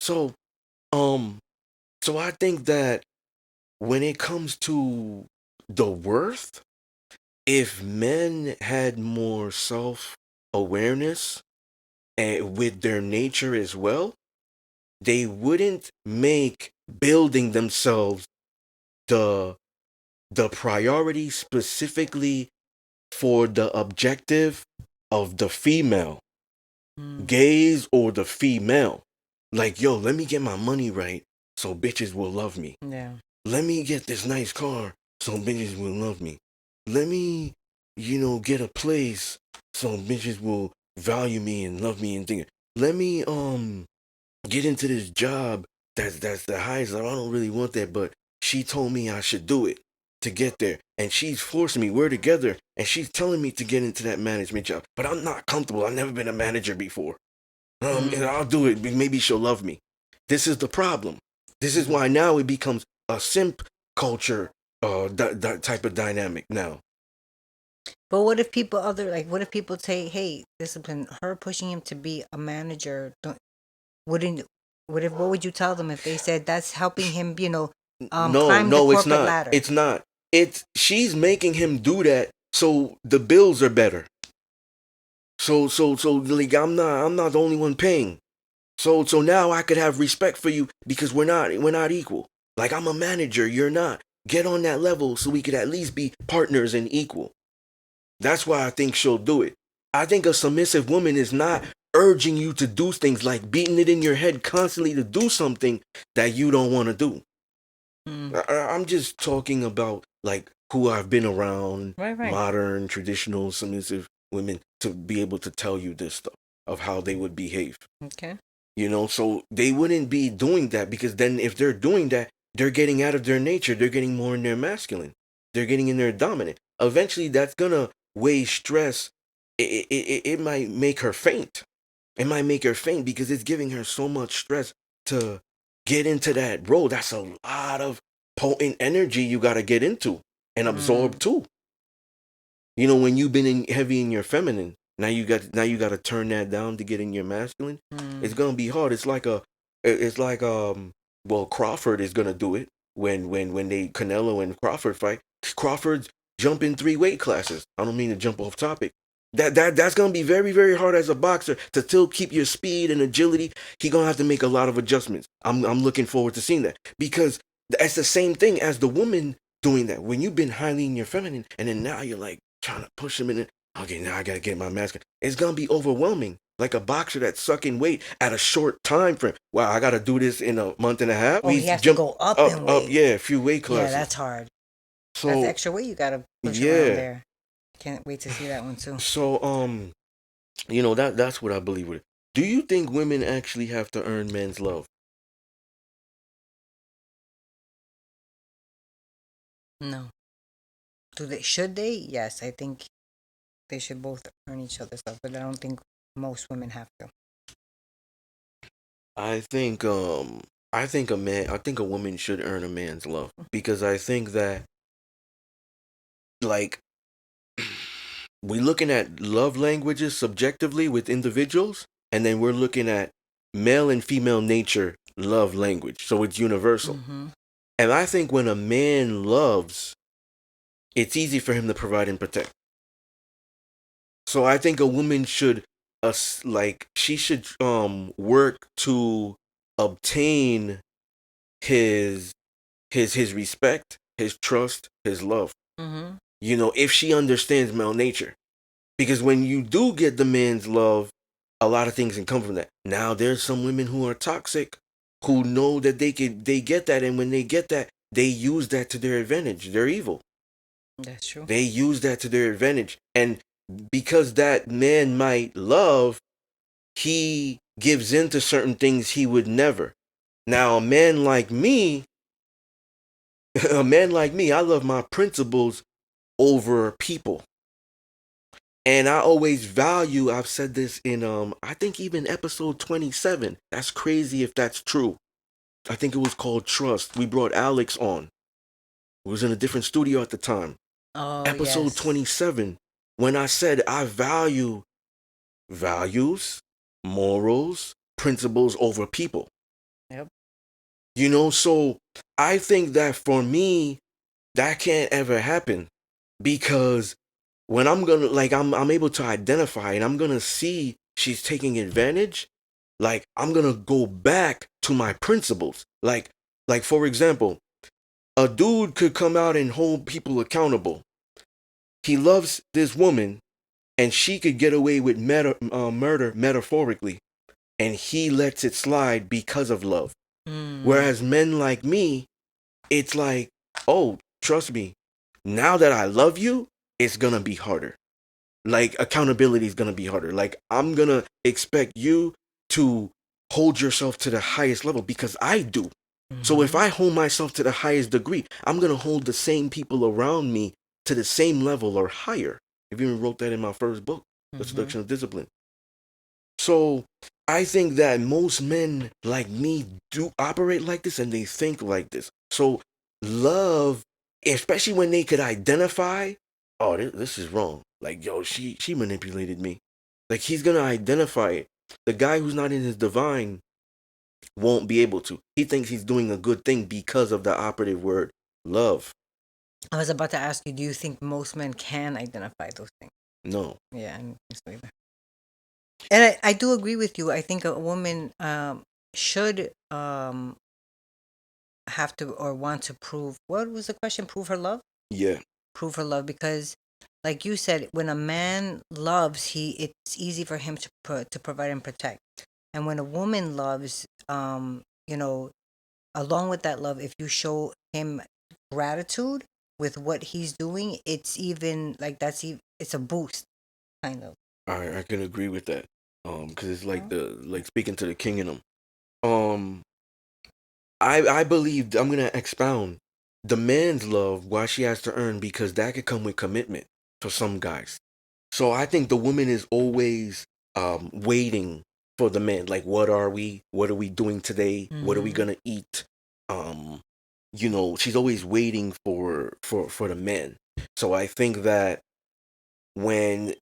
[SPEAKER 1] So, um, so I think that when it comes to the worth, if men had more self awareness and with their nature as well, they wouldn't make building themselves the priority specifically for the objective of the female gaze or the female. Like, yo, let me get my money right so bitches will love me.
[SPEAKER 2] Yeah.
[SPEAKER 1] Let me get this nice car so bitches will love me. Let me, get a place so bitches will value me and love me and think. Let me get into this job that's the highest. I don't really want that, but she told me I should do it to get there, and she's forcing me. We're together, and she's telling me to get into that management job, but I'm not comfortable. I've never been a manager before. And I'll do it. Maybe she'll love me. This is the problem. This is why now it becomes a simp culture, that type of dynamic now.
[SPEAKER 2] But what if what if people say, hey, discipline, her pushing him to be a manager, wouldn't, what would you tell them if they said that's helping him,
[SPEAKER 1] No,
[SPEAKER 2] climb the
[SPEAKER 1] no, it's
[SPEAKER 2] corporate
[SPEAKER 1] not.
[SPEAKER 2] ladder?
[SPEAKER 1] It's not. It's she's making him do that so the bills are better. So like I'm not the only one paying. So now I could have respect for you because we're not equal. Like I'm a manager, you're not. Get on that level so we could at least be partners and equal. That's why I think she'll do it. I think a submissive woman is not urging you to do things like beating it in your head constantly to do something that you don't want to do. I'm just talking about like who I've been around,
[SPEAKER 2] Right.
[SPEAKER 1] modern, traditional, submissive women to be able to tell you this stuff. of how they would behave.
[SPEAKER 2] Okay.
[SPEAKER 1] So they wouldn't be doing that, because then if they're doing that, they're getting out of their nature. They're getting more in their masculine. They're getting in their dominant. Eventually, that's gonna weigh stress. It might make her faint. It might make her faint because it's giving her so much stress to get into that role. That's a lot of potent energy you got to get into and absorb too. When you've been heavy in your feminine, now you got to turn that down to get in your masculine. It's gonna be hard. It's like well, Crawford is gonna do it when they Canelo and Crawford fight. Crawford's jumping 3 weight classes. I don't mean to jump off topic. That's gonna be very, very hard as a boxer to still keep your speed and agility. He gonna have to make a lot of adjustments. I'm looking forward to seeing that, because that's the same thing as the woman doing that. When you've been highly in your feminine, and then now you're like trying to push him in it. Okay, now I gotta get my mask. It's gonna be overwhelming. Like a boxer that's sucking weight at a short time frame. Wow, I gotta do this in a month and a half.
[SPEAKER 2] Oh, he has to go up in weight.
[SPEAKER 1] Yeah, a few weight classes.
[SPEAKER 2] Yeah, that's hard.
[SPEAKER 1] So
[SPEAKER 2] that's extra weight you gotta push around there. Can't wait to see that one too.
[SPEAKER 1] So that's what I believe with it. Do you think women actually have to earn men's love?
[SPEAKER 2] No. Should they? Yes, I think they should both earn each other's love, but I don't think most women have to.
[SPEAKER 1] I think a woman should earn a man's love, because I think that, like, we're looking at love languages subjectively with individuals, and then we're looking at male and female nature love language, so it's universal. And I think when a man loves, it's easy for him to provide and protect. So I think a woman should, she should work to obtain his his respect, his trust, his love. If she understands male nature, because when you do get the man's love, a lot of things can come from that. Now there's some women who are toxic, who know that they get that, and when they get that, they use that to their advantage. They're evil.
[SPEAKER 2] That's true.
[SPEAKER 1] They use that to their advantage, and because that man might love, he gives into certain things he would never. Now, a man like me, I love my principles over people. And I always value, I've said this in I think even episode 27. That's crazy if that's true. I think it was called Trust. We brought Alex on. We was in a different studio at the time.
[SPEAKER 2] Oh,
[SPEAKER 1] Episode
[SPEAKER 2] yes.
[SPEAKER 1] 27. When I said I value values, morals, principles over people.
[SPEAKER 2] Yep.
[SPEAKER 1] So I think that for me, that can't ever happen, because when I'm able to identify, and I'm gonna see she's taking advantage, like, I'm gonna go back to my principles. Like for example, a dude could come out and hold people accountable. He loves this woman, and she could get away with murder metaphorically, and he lets it slide because of love. Whereas men like me, it's like, oh, trust me, now that I love you, it's gonna be harder. Like, accountability is gonna be harder. Like, I'm gonna expect you to hold yourself to the highest level, because I do. So if I hold myself to the highest degree, I'm gonna hold the same people around me to the same level or higher. I even wrote that in my first book, The Seduction of Discipline. So I think that most men like me do operate like this, and they think like this. So love, especially when they could identify, oh, this is wrong. Like, yo, she manipulated me. Like, he's gonna identify it. The guy who's not in his divine won't be able to. He thinks he's doing a good thing because of the operative word, love.
[SPEAKER 2] I was about to ask you, do you think most men can identify those things?
[SPEAKER 1] No.
[SPEAKER 2] Yeah, I don't think so either. And I do agree with you. I think a woman should have to or want to prove, what was the question? Prove her love?
[SPEAKER 1] Yeah.
[SPEAKER 2] Prove her love, because like you said, when a man loves, it's easy for him to provide and protect. And when a woman loves, along with that love, if you show him gratitude with what he's doing, it's even like it's a boost, kind of.
[SPEAKER 1] I can agree with that. because it's like
[SPEAKER 2] Well,
[SPEAKER 1] speaking to the king in them. Um, I believe I'm gonna expound the man's love why she has to earn because that could come with commitment for some guys. So I think the woman is always waiting for the man. Like, what are we? What are we doing today? What are we
[SPEAKER 2] mm-hmm.
[SPEAKER 1] gonna eat? Um, she's always waiting for the man. So I think that when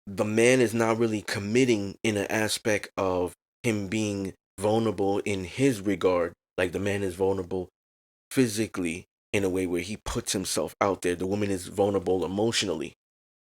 [SPEAKER 1] the man is not really committing in an aspect of him being vulnerable in his regard, like the man is vulnerable physically in a way where he puts himself out there. The woman is vulnerable emotionally.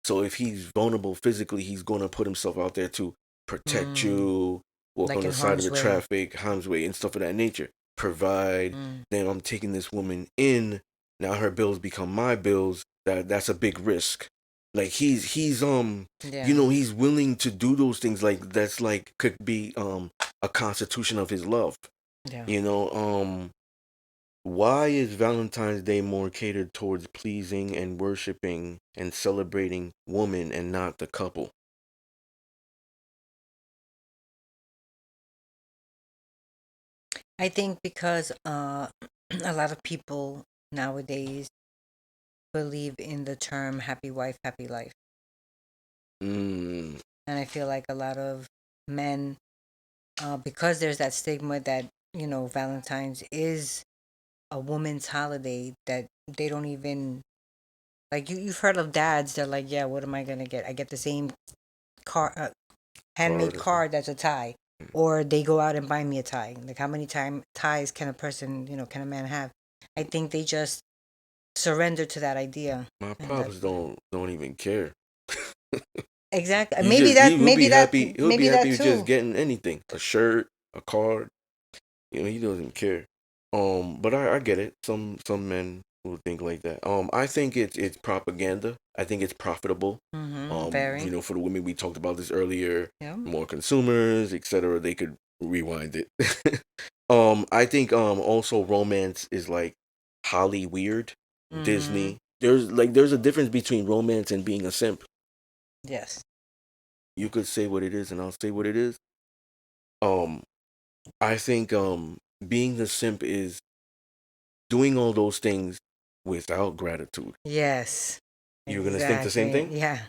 [SPEAKER 1] So if he's vulnerable physically, he's going to put himself out there to protect
[SPEAKER 2] Mm.
[SPEAKER 1] you, walk
[SPEAKER 2] Like
[SPEAKER 1] on
[SPEAKER 2] in
[SPEAKER 1] the side of
[SPEAKER 2] harm's
[SPEAKER 1] the
[SPEAKER 2] way.
[SPEAKER 1] traffic, harm's way, and stuff of that nature. Provide.
[SPEAKER 2] Mm.
[SPEAKER 1] Then I'm taking this woman in. Now her bills become my bills. That's a big risk. Like
[SPEAKER 2] Yeah.
[SPEAKER 1] he's willing to do those things. Like that's like could be a constitution of his love.
[SPEAKER 2] Yeah.
[SPEAKER 1] You know, why is Valentine's Day more catered towards pleasing and worshiping and celebrating woman and not the couple?
[SPEAKER 2] I think because a lot of people nowadays believe in the term happy wife, happy life.
[SPEAKER 1] Mm,
[SPEAKER 2] And I feel like a lot of men, because there's that stigma that, Valentine's is a woman's holiday, that they don't even, like, you've heard of dads, they're like, yeah, what am I going to get? I get the same car, handmade
[SPEAKER 1] card or something.
[SPEAKER 2] card that's a tie. Or they go out and buy me a tie. Like, how many ties can a person, can a man have? I think they just surrender to that idea.
[SPEAKER 1] My
[SPEAKER 2] And that,
[SPEAKER 1] pops don't even care.
[SPEAKER 2] exactly.
[SPEAKER 1] He
[SPEAKER 2] Maybe
[SPEAKER 1] just
[SPEAKER 2] that,
[SPEAKER 1] he'll
[SPEAKER 2] maybe
[SPEAKER 1] be
[SPEAKER 2] that,
[SPEAKER 1] happy. He'll be
[SPEAKER 2] maybe that
[SPEAKER 1] happy with just
[SPEAKER 2] too.
[SPEAKER 1] getting anything, a shirt, a card. He doesn't care. But I get it. Some men will think like that. I think it's propaganda. I think it's profitable.
[SPEAKER 2] Mm-hmm. Very.
[SPEAKER 1] For the women we talked about this earlier,
[SPEAKER 2] Yeah.
[SPEAKER 1] more consumers, etc. They could rewind it. I think also romance is like Holly weird,
[SPEAKER 2] Mm-hmm.
[SPEAKER 1] Disney. There's a difference between romance and being a simp.
[SPEAKER 2] Yes.
[SPEAKER 1] You could say what it is, and I'll say what it is. Um, I think being the simp is doing all those things without gratitude.
[SPEAKER 2] Yes.
[SPEAKER 1] You're gonna think the same
[SPEAKER 2] Exactly.
[SPEAKER 1] thing.
[SPEAKER 2] Yeah.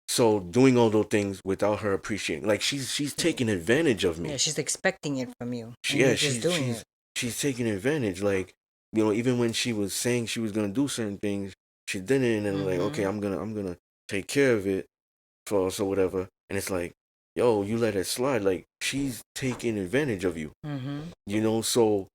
[SPEAKER 1] So doing all those things without her appreciating, like she's taking advantage of
[SPEAKER 2] Yeah.
[SPEAKER 1] me.
[SPEAKER 2] She's expecting it from you,
[SPEAKER 1] She
[SPEAKER 2] and
[SPEAKER 1] yeah
[SPEAKER 2] you're just doing it.
[SPEAKER 1] she's taking advantage. Like even when she was saying she was gonna do certain things, she didn't, and like okay,
[SPEAKER 2] Mm-hmm.
[SPEAKER 1] I'm gonna take care of it for us or whatever. And it's like, yo, you let it slide. Like she's taking advantage of you.
[SPEAKER 2] Mm-hmm.
[SPEAKER 1] So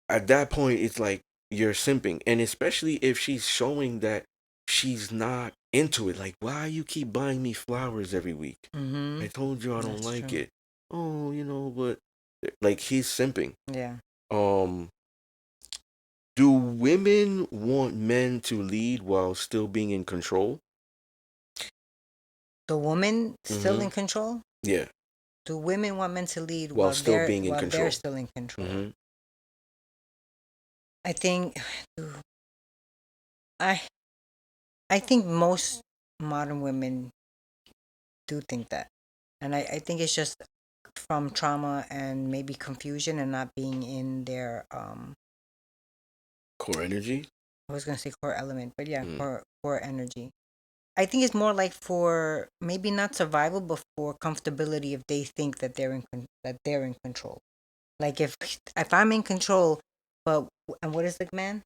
[SPEAKER 1] at that point it's like you're simping, and especially if she's showing that she's not into it. Like, why you keep buying me flowers every week?
[SPEAKER 2] Mm-hmm.
[SPEAKER 1] I told you I don't
[SPEAKER 2] That's
[SPEAKER 1] like
[SPEAKER 2] true.
[SPEAKER 1] it. Oh, but like he's simping.
[SPEAKER 2] Yeah.
[SPEAKER 1] um do women want men to lead while still being in control?
[SPEAKER 2] The woman still
[SPEAKER 1] Mm-hmm.
[SPEAKER 2] in control?
[SPEAKER 1] Yeah,
[SPEAKER 2] Do women want men to lead
[SPEAKER 1] while
[SPEAKER 2] while
[SPEAKER 1] still
[SPEAKER 2] they're
[SPEAKER 1] being in
[SPEAKER 2] while they're
[SPEAKER 1] control.
[SPEAKER 2] still in control?
[SPEAKER 1] Mm-hmm.
[SPEAKER 2] I think I I think most modern women do think that. And I think it's just from trauma and maybe confusion and not being in their
[SPEAKER 1] Core energy.
[SPEAKER 2] I was gonna say core element, but yeah,
[SPEAKER 1] Mm.
[SPEAKER 2] core energy. I think it's more like for maybe not survival, but for comfortability if they think that that they're in control. Like if I'm in control, but and what is the man?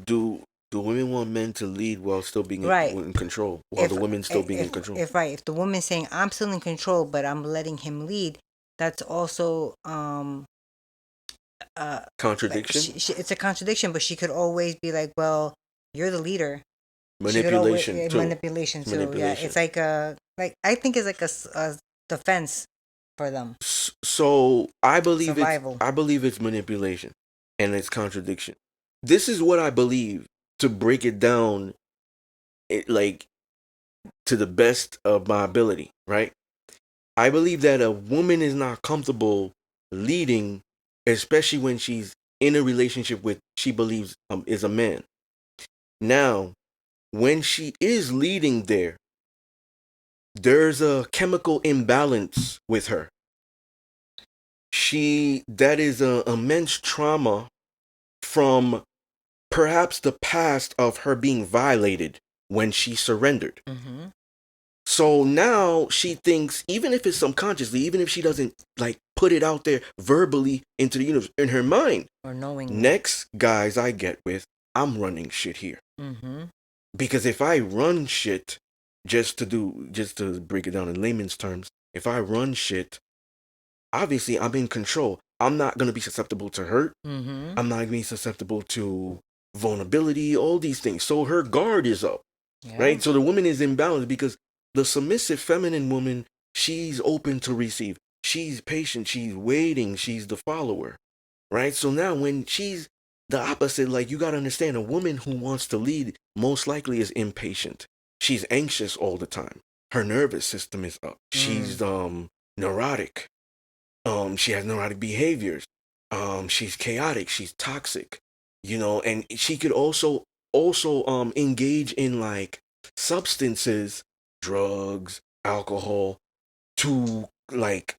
[SPEAKER 1] Do women want men to lead while still being
[SPEAKER 2] Right.
[SPEAKER 1] in control, while the
[SPEAKER 2] If
[SPEAKER 1] women still being in control?
[SPEAKER 2] if the woman's saying I'm still in control, but I'm letting him lead, that's also like
[SPEAKER 1] Contradiction.
[SPEAKER 2] it's a contradiction. But she could always be like, well, you're the leader. She could always
[SPEAKER 1] Manipulation too.
[SPEAKER 2] manipulation
[SPEAKER 1] It's
[SPEAKER 2] too. Yeah, it's
[SPEAKER 1] manipulation.
[SPEAKER 2] like I think it's like a defense for them,
[SPEAKER 1] So
[SPEAKER 2] survival.
[SPEAKER 1] I believe it's manipulation and it's contradiction. This is what I believe, to break it down, like to the best of my ability, right? I believe that a woman is not comfortable leading, especially when she's in a relationship with she believes is a man. Now, when she is leading there, there's a chemical imbalance with her. That is a immense trauma from perhaps the past of her being violated when she surrendered.
[SPEAKER 2] Mm-hmm.
[SPEAKER 1] So now she thinks, even if it's subconsciously, even if she doesn't like put it out there verbally into the universe, in her mind,
[SPEAKER 2] Or knowingly.
[SPEAKER 1] next guys I get with, I'm running shit here.
[SPEAKER 2] Mm-hmm.
[SPEAKER 1] Because if I run shit, just to break it down in layman's terms, if I run shit, obviously I'm in control. I'm not gonna be susceptible to hurt.
[SPEAKER 2] Mm-hmm.
[SPEAKER 1] I'm not gonna be susceptible to vulnerability, all these things. So her guard is up,
[SPEAKER 2] Yeah.
[SPEAKER 1] right? So the woman is imbalanced because the submissive feminine woman, she's open to receive. She's patient, she's waiting, she's the follower, right? So now when she's the opposite, like you got to understand, a woman who wants to lead most likely is impatient. She's anxious all the time. Her nervous system is up. She's neurotic. She has neurotic behaviors. She's chaotic, she's toxic, and she could also engage in like substances, drugs, alcohol to like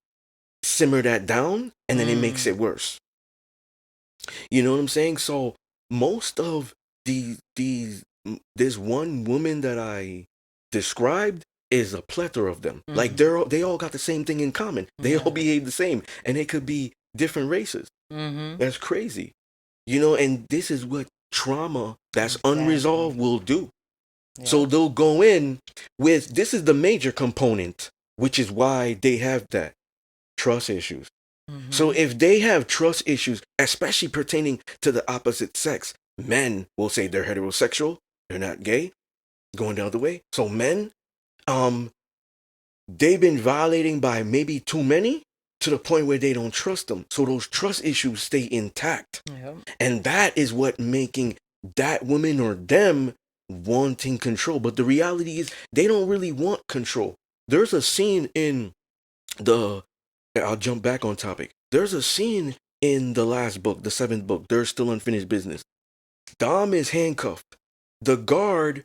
[SPEAKER 1] simmer that down, and then it makes it worse. You know what I'm saying? So most of this one woman that I described is a plethora of them. Like they all got the same thing in common. They all behave the same, and they could be different races.
[SPEAKER 2] Mm-hmm.
[SPEAKER 1] That's crazy. And this is what trauma that's
[SPEAKER 2] Exactly.
[SPEAKER 1] unresolved will do.
[SPEAKER 2] Yeah.
[SPEAKER 1] So they'll go in with this is the major component, which is why they have that trust issues.
[SPEAKER 2] Mm-hmm.
[SPEAKER 1] So if they have trust issues, especially pertaining to the opposite sex, men will say they're heterosexual, they're not gay, going the other way. So men, they've been violating by maybe too many to the point where they don't trust them. So those trust issues stay intact.
[SPEAKER 2] Yep.
[SPEAKER 1] And that is what making that woman or them wanting control. But the reality is they don't really want control. There's a scene in the I'll jump back on topic. There's a scene in the last book, the seventh book. There's still unfinished business. Dom is handcuffed. The guard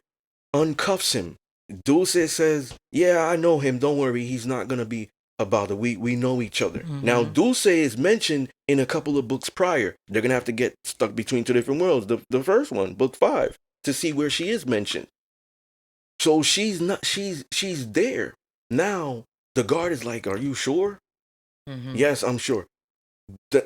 [SPEAKER 1] uncuffs him. Dulce says, "Yeah, I know him. Don't worry. He's not gonna be about it. We know each other." Now, Dulce is mentioned in a couple of books prior. They're gonna have to get stuck between two different worlds. The first one, book 5, to see where she is mentioned. So she's not. She's there now. The guard is like, "Are you sure?" Yes, I'm sure.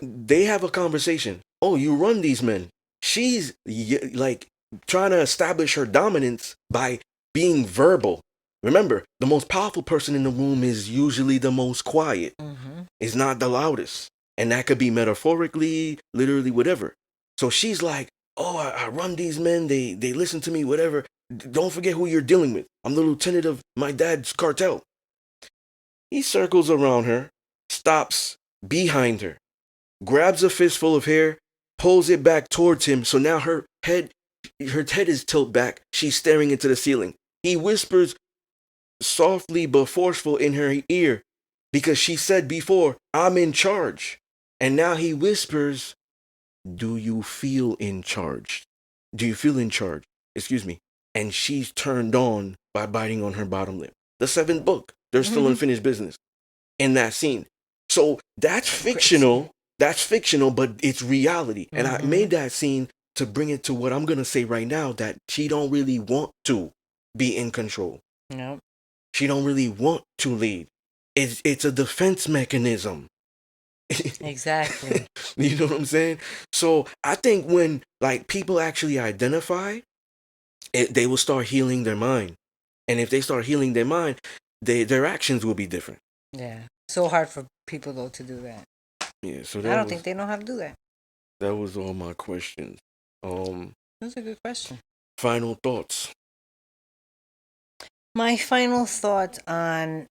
[SPEAKER 1] They have a conversation. Oh, you run these men. She's like trying to establish her dominance by being verbal. Remember, the most powerful person in the room is usually the most quiet. Is not the loudest. And that could be metaphorically, literally, whatever. So she's like, "Oh, I run these men. They listen to me, whatever. Don't forget who you're dealing with. I'm the lieutenant of my dad's cartel." He circles around her, stops behind her, grabs a fistful of hair, pulls it back towards him. So now her head is tilted back. She's staring into the ceiling. He whispers softly but forceful in her ear because she said before, "I'm in charge." And now he whispers, "Do you feel in charge? Do you feel in charge?" Excuse me. And she's turned on by biting on her bottom lip. The seventh book. There's still unfinished business in that scene. So that's fictional. That's fictional, but it's reality. And I made that scene to bring it to what I'm gonna say right now, that she don't really want to be in control.
[SPEAKER 2] Yep.
[SPEAKER 1] She don't really want to lead. It's a defense mechanism.
[SPEAKER 2] Exactly.
[SPEAKER 1] You know what I'm saying? So I think when like people actually identify, they will start healing their mind. And if they start healing their mind, their actions will be different.
[SPEAKER 2] Yeah. So hard for people though to do that.
[SPEAKER 1] Yeah, so
[SPEAKER 2] I don't think they know how to do that.
[SPEAKER 1] that was all my questions.
[SPEAKER 2] That's a good question.
[SPEAKER 1] Final thoughts.
[SPEAKER 2] My final thoughts on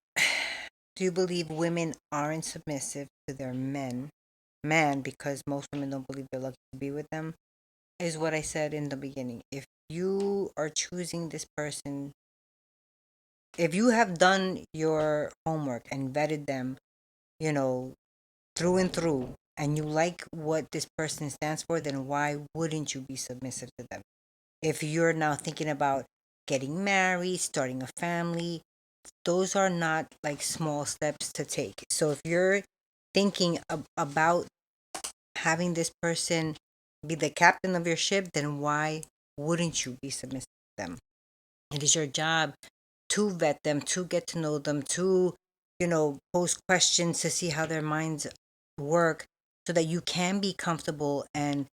[SPEAKER 2] do you believe women aren't submissive to their man because most women don't believe they're lucky to be with them, is what I said in the beginning. If you are choosing this person, if you have done your homework and vetted them, you know, through and through, and you like what this person stands for, then why wouldn't you be submissive to them? If you're now thinking about getting married, starting a family, those are not like small steps to take. So if you're thinking about having this person be the captain of your ship, then why wouldn't you be submissive to them? It is your job to vet them, to get to know them, to, pose questions to see how their minds work so that you can be comfortable and,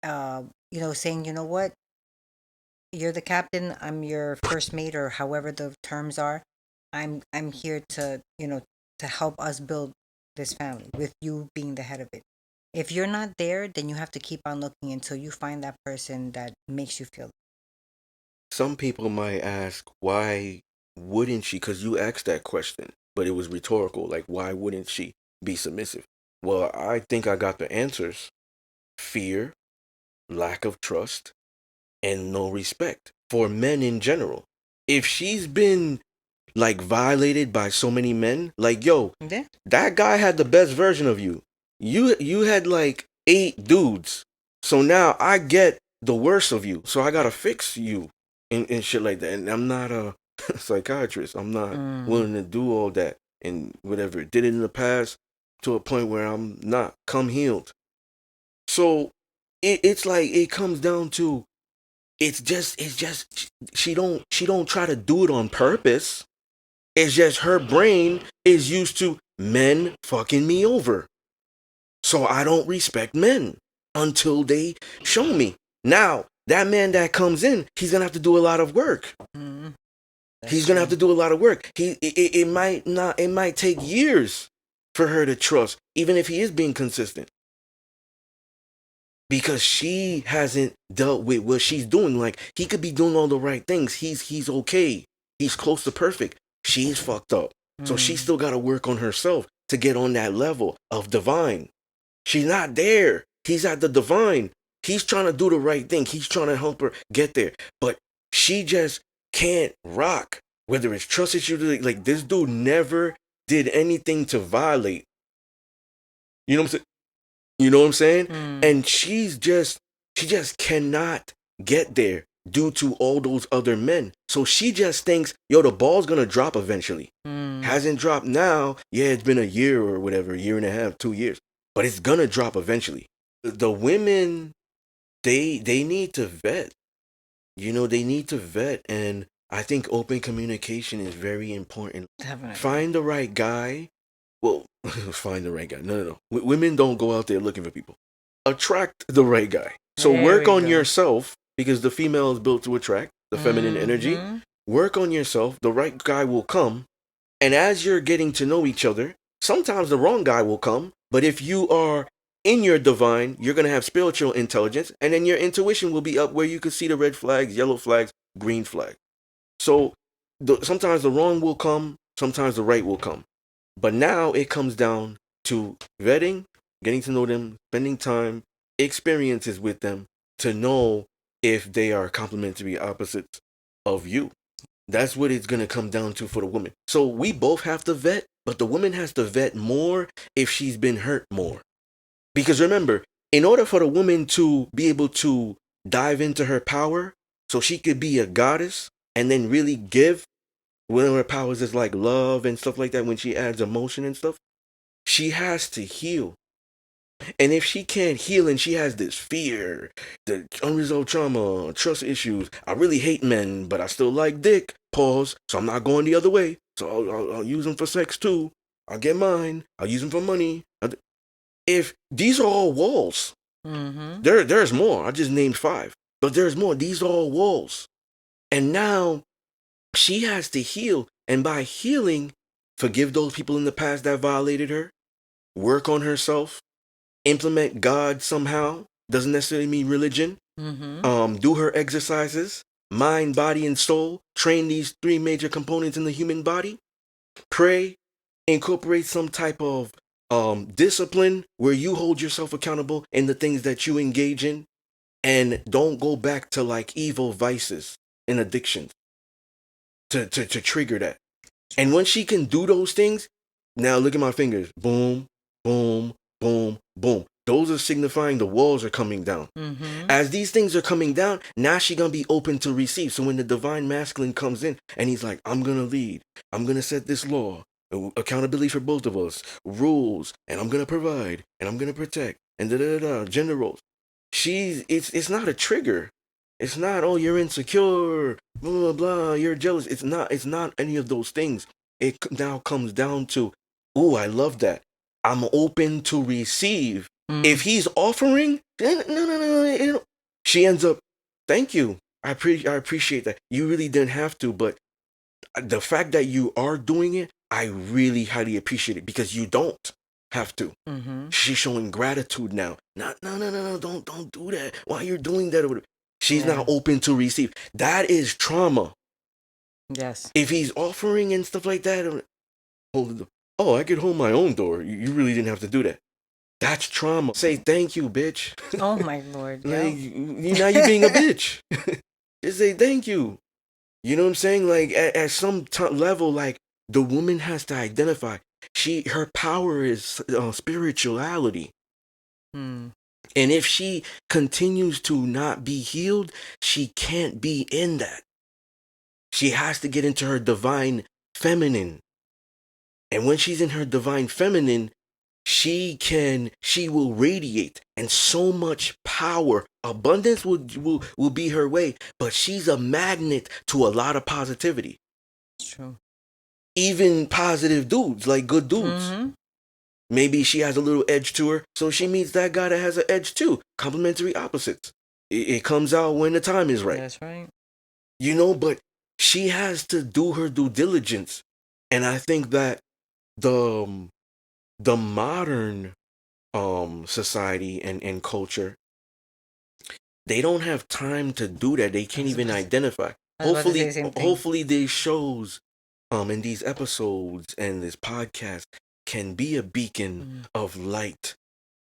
[SPEAKER 2] saying, you know what, you're the captain, I'm your first mate, or however the terms are. I'm here to, to help us build this family with you being the head of it. If you're not there, then you have to keep on looking until you find that person that makes you feel.
[SPEAKER 1] Some people might ask, why wouldn't she? Because you asked that question, but it was rhetorical. Like, why wouldn't she be submissive? Well, I think I got the answers: fear, lack of trust, and no respect for men in general. If she's been like violated by so many men, like, yo,
[SPEAKER 2] Yeah.
[SPEAKER 1] that guy had the best version of you. You had like 8 dudes. So now I get the worst of you. So I gotta fix you and shit like that. And I'm not a psychiatrist. I'm not willing to do all that and whatever. Did it in the past to a point where I'm not come healed. So it's like it comes down to it's just she don't try to do it on purpose. It's just her brain is used to men fucking me over. So I don't respect men until they show me. Now, that man that comes in, he's gonna have to do a lot of work. He's gonna have to do a lot of work. It might not, it might take years for her to trust, even if he is being consistent. Because she hasn't dealt with what she's doing. Like, he could be doing all the right things. He's okay. He's close to perfect. She's fucked up. So she still gotta work on herself to get on that level of divine. She's not there. He's at the divine. He's trying to do the right thing. He's trying to help her get there. But she just can't rock. Whether it's trust issues, like this dude never did anything to violate. You know what I'm saying? You know what I'm saying? And she just cannot get there due to all those other men. So she just thinks, yo, the ball's gonna drop eventually. Hasn't dropped now. Yeah, it's been a year or whatever, a year and a half, 2 years. But it's gonna drop eventually. The women, they need to vet. They need to vet, and I think open communication is very important.
[SPEAKER 2] Definitely.
[SPEAKER 1] Find the right guy. Well, find the right guy. No. Women don't go out there looking for people. Attract the right guy. So
[SPEAKER 2] There
[SPEAKER 1] work
[SPEAKER 2] we
[SPEAKER 1] on
[SPEAKER 2] go.
[SPEAKER 1] yourself, because the female is built to attract the feminine energy. Work on yourself. The right guy will come. And as you're getting to know each other, sometimes the wrong guy will come. But if you are in your divine, you're going to have spiritual intelligence. And then your intuition will be up where you can see the red flags, yellow flags, green flags. So sometimes the wrong will come. Sometimes the right will come. But now it comes down to vetting, getting to know them, spending time, experiences with them to know if they are complementary opposites of you. That's what it's going to come down to for the woman. So we both have to vet, but the woman has to vet more if she's been hurt more. Because remember, in order for the woman to be able to dive into her power, so she could be a goddess and then really give, one of her powers is like love and stuff like that, when she adds emotion and stuff, she has to heal. And if she can't heal and she has this fear, the unresolved trauma, trust issues, I really hate men, but I still like dick, pause, so I'm not going the other way. So I'll use them for sex too. I'll get mine. I'll use them for money. If these are all walls, there's more. I just named 5, but there's more. These are all walls. And now she has to heal. And by healing, forgive those people in the past that violated her, work on herself, implement God somehow. Doesn't necessarily mean religion. Do her exercises, mind, body, and soul. Train these 3 major components in the human body. Pray. Incorporate some type of discipline where you hold yourself accountable in the things that you engage in, and don't go back to like evil vices and addictions to trigger that. And when she can do those things, now look at my fingers. Boom, boom, boom, boom. those are signifying the walls are coming down.
[SPEAKER 2] Mm-hmm.
[SPEAKER 1] As these things are coming down, now she gonna be open to receive. So when the divine masculine comes in and he's like, I'm gonna lead, I'm gonna set this law, accountability for both of us, rules, and I'm gonna provide, and I'm gonna protect, and gender roles. It's not a trigger. It's not, oh, you're insecure, blah blah blah, you're jealous. It's not any of those things. It now comes down to, oh, I love that. I'm open to receive. If he's offering, no, no, no, no. She ends up, thank you. I appreciate that. You really didn't have to, but the fact that you are doing it, I really highly appreciate it because you don't have to.
[SPEAKER 2] Mm-hmm.
[SPEAKER 1] She's showing gratitude now. No, no, no, no, no. Don't do that. Why you're doing that? She's now open to receive. That is trauma.
[SPEAKER 2] Yes.
[SPEAKER 1] If he's offering and stuff like that, hold the door. Oh, I could hold my own door. You really didn't have to do that. That's trauma. Say thank you, bitch.
[SPEAKER 2] Oh my Lord.
[SPEAKER 1] Like,
[SPEAKER 2] Yeah.
[SPEAKER 1] now you're being a bitch. Just say thank you. You know what I'm saying? Like at some level, like the woman has to identify her power is spirituality.
[SPEAKER 2] Hmm.
[SPEAKER 1] And if she continues to not be healed, she can't be in that. She has to get into her divine feminine. And when she's in her divine feminine, she will radiate, and so much power, abundance will be her way, but she's a magnet to a lot of positivity.
[SPEAKER 2] It's true.
[SPEAKER 1] Even positive dudes, like good dudes.
[SPEAKER 2] Mm-hmm.
[SPEAKER 1] Maybe she has a little edge to her, so she meets that guy that has an edge too. Complementary opposites. It comes out when the time is right.
[SPEAKER 2] That's right.
[SPEAKER 1] You know, but she has to do her due diligence. And I think that the modern society and culture, they don't have time to do that. They can't even identify. Hopefully these shows in these episodes and this podcast can be a beacon of light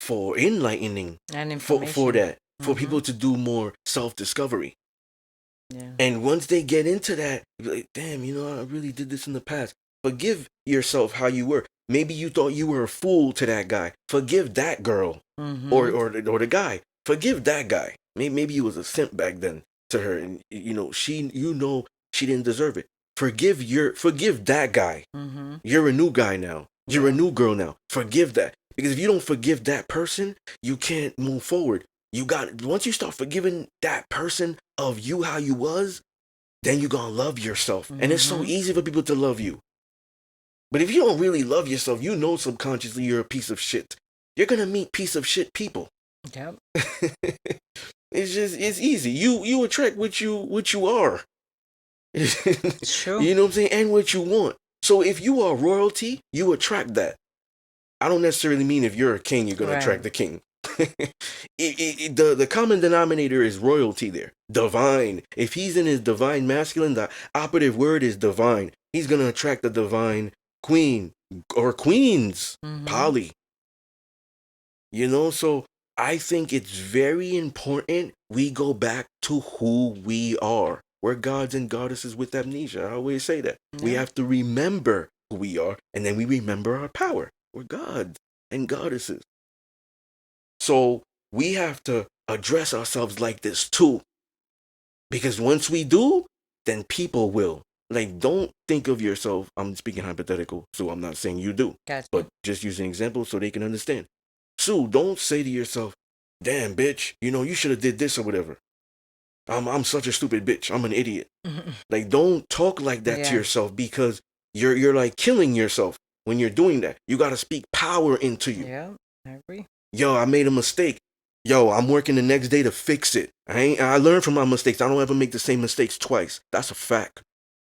[SPEAKER 1] for enlightening
[SPEAKER 2] And
[SPEAKER 1] for that, for
[SPEAKER 2] Mhm.
[SPEAKER 1] people to do more self-discovery.
[SPEAKER 2] Yeah.
[SPEAKER 1] And once they get into that, you're like, damn, I really did this in the past. Forgive yourself how you were. Maybe you thought you were a fool to that guy. Forgive that girl,
[SPEAKER 2] Mm-hmm.
[SPEAKER 1] or the guy. Forgive that guy. Maybe he was a simp back then to her, and she didn't deserve it. Forgive that guy.
[SPEAKER 2] Mm-hmm.
[SPEAKER 1] You're a new guy now. You're a
[SPEAKER 2] Yeah.
[SPEAKER 1] new girl now. Forgive that. Because if you don't forgive that person, you can't move forward. Once you start forgiving that person of you how you was, then you're gonna love yourself. And it's so
[SPEAKER 2] Mhm.
[SPEAKER 1] easy for people to love you. But if you don't really love yourself, subconsciously you're a piece of shit. You're gonna meet piece of shit people.
[SPEAKER 2] Yep.
[SPEAKER 1] It's easy. You attract what you are.
[SPEAKER 2] It's true.
[SPEAKER 1] You know what I'm saying? And what you want. So if you are royalty, you attract that. I don't necessarily mean if you're a king, you're gonna attract the king. The common denominator is royalty there. Divine. If he's in his divine masculine, the operative word is divine. He's gonna attract the divine queen or queens.
[SPEAKER 2] Mhm.
[SPEAKER 1] Poly. So I think it's very important we go back to who we are. We're gods and goddesses with amnesia. I always say that.
[SPEAKER 2] Yeah.
[SPEAKER 1] We have to remember who we are, and then we remember our power. We're gods and goddesses. So we have to address ourselves like this too. Because once we do, then people will. Like, don't think of yourself, I'm speaking hypothetical, so I'm not saying you do.
[SPEAKER 2] Gotcha.
[SPEAKER 1] But just using examples so they can understand. Sue, don't say to yourself, damn, bitch, you should have did this or whatever. I'm such a stupid bitch. I'm an idiot. Like, don't talk like that to yourself, because you're like killing yourself when you're doing that. You got to speak power into you.
[SPEAKER 2] Yeah, I agree.
[SPEAKER 1] Yo, I made a mistake. Yo, I'm working the next day to fix it. I learned from my mistakes. I don't ever make the same mistakes twice. That's a fact.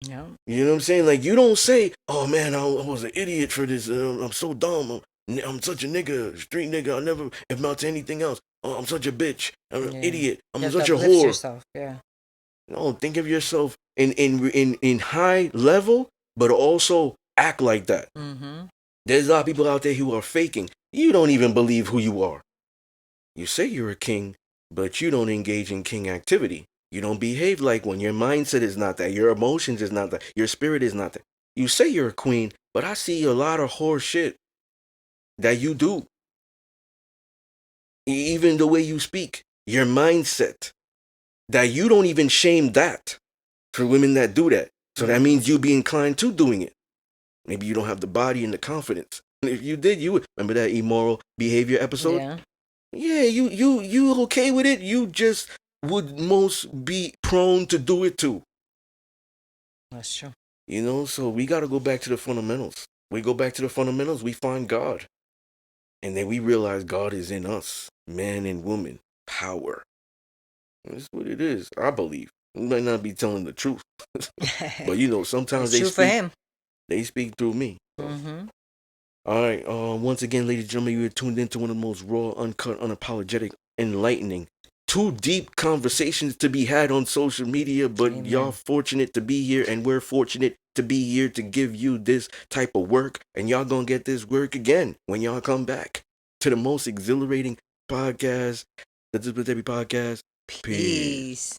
[SPEAKER 2] Yeah.
[SPEAKER 1] You know what I'm saying? Like, you don't say, oh man, I was an idiot for this. I'm so dumb. I'm such a nigga, street nigga. I'll never amount to anything else. Oh, I'm such a bitch. I'm an idiot. I'm such a whore.
[SPEAKER 2] Yourself. Yeah.
[SPEAKER 1] No, think of yourself in high level, but also act like that.
[SPEAKER 2] Mm-hmm.
[SPEAKER 1] There's a lot of people out there who are faking. You don't even believe who you are. You say you're a king, but you don't engage in king activity. You don't behave like one. Your mindset is not that. Your emotions is not that. Your spirit is not that. You say you're a queen, but I see a lot of horse shit that you do. Even the way you speak, your mindset, that you don't even shame that for women that do that. So that means you be inclined to doing it. Maybe you don't have the body and the confidence. And if you did, you would remember that immoral behavior episode.
[SPEAKER 2] Yeah,
[SPEAKER 1] Yeah, you okay with it? You just would most be prone to do it too.
[SPEAKER 2] that's true.
[SPEAKER 1] So we got to go back to the fundamentals. We go back to the fundamentals. We find God, and then we realize God is in us, man and woman, power. That's what it is. I believe. We might not be telling the truth, but sometimes
[SPEAKER 2] It's true for him.
[SPEAKER 1] they speak through me. So.
[SPEAKER 2] Mm-hmm.
[SPEAKER 1] All right. Once again, ladies and gentlemen, you are tuned into one of the most raw, uncut, unapologetic, enlightening, too deep conversations to be had on social media. But
[SPEAKER 2] Amen.
[SPEAKER 1] y'all fortunate to be here, and we're fortunate to be here to give you this type of work. And y'all gonna get this work again when y'all come back to the most exhilarating podcast, the Disability Podcast. Peace.
[SPEAKER 2] Peace.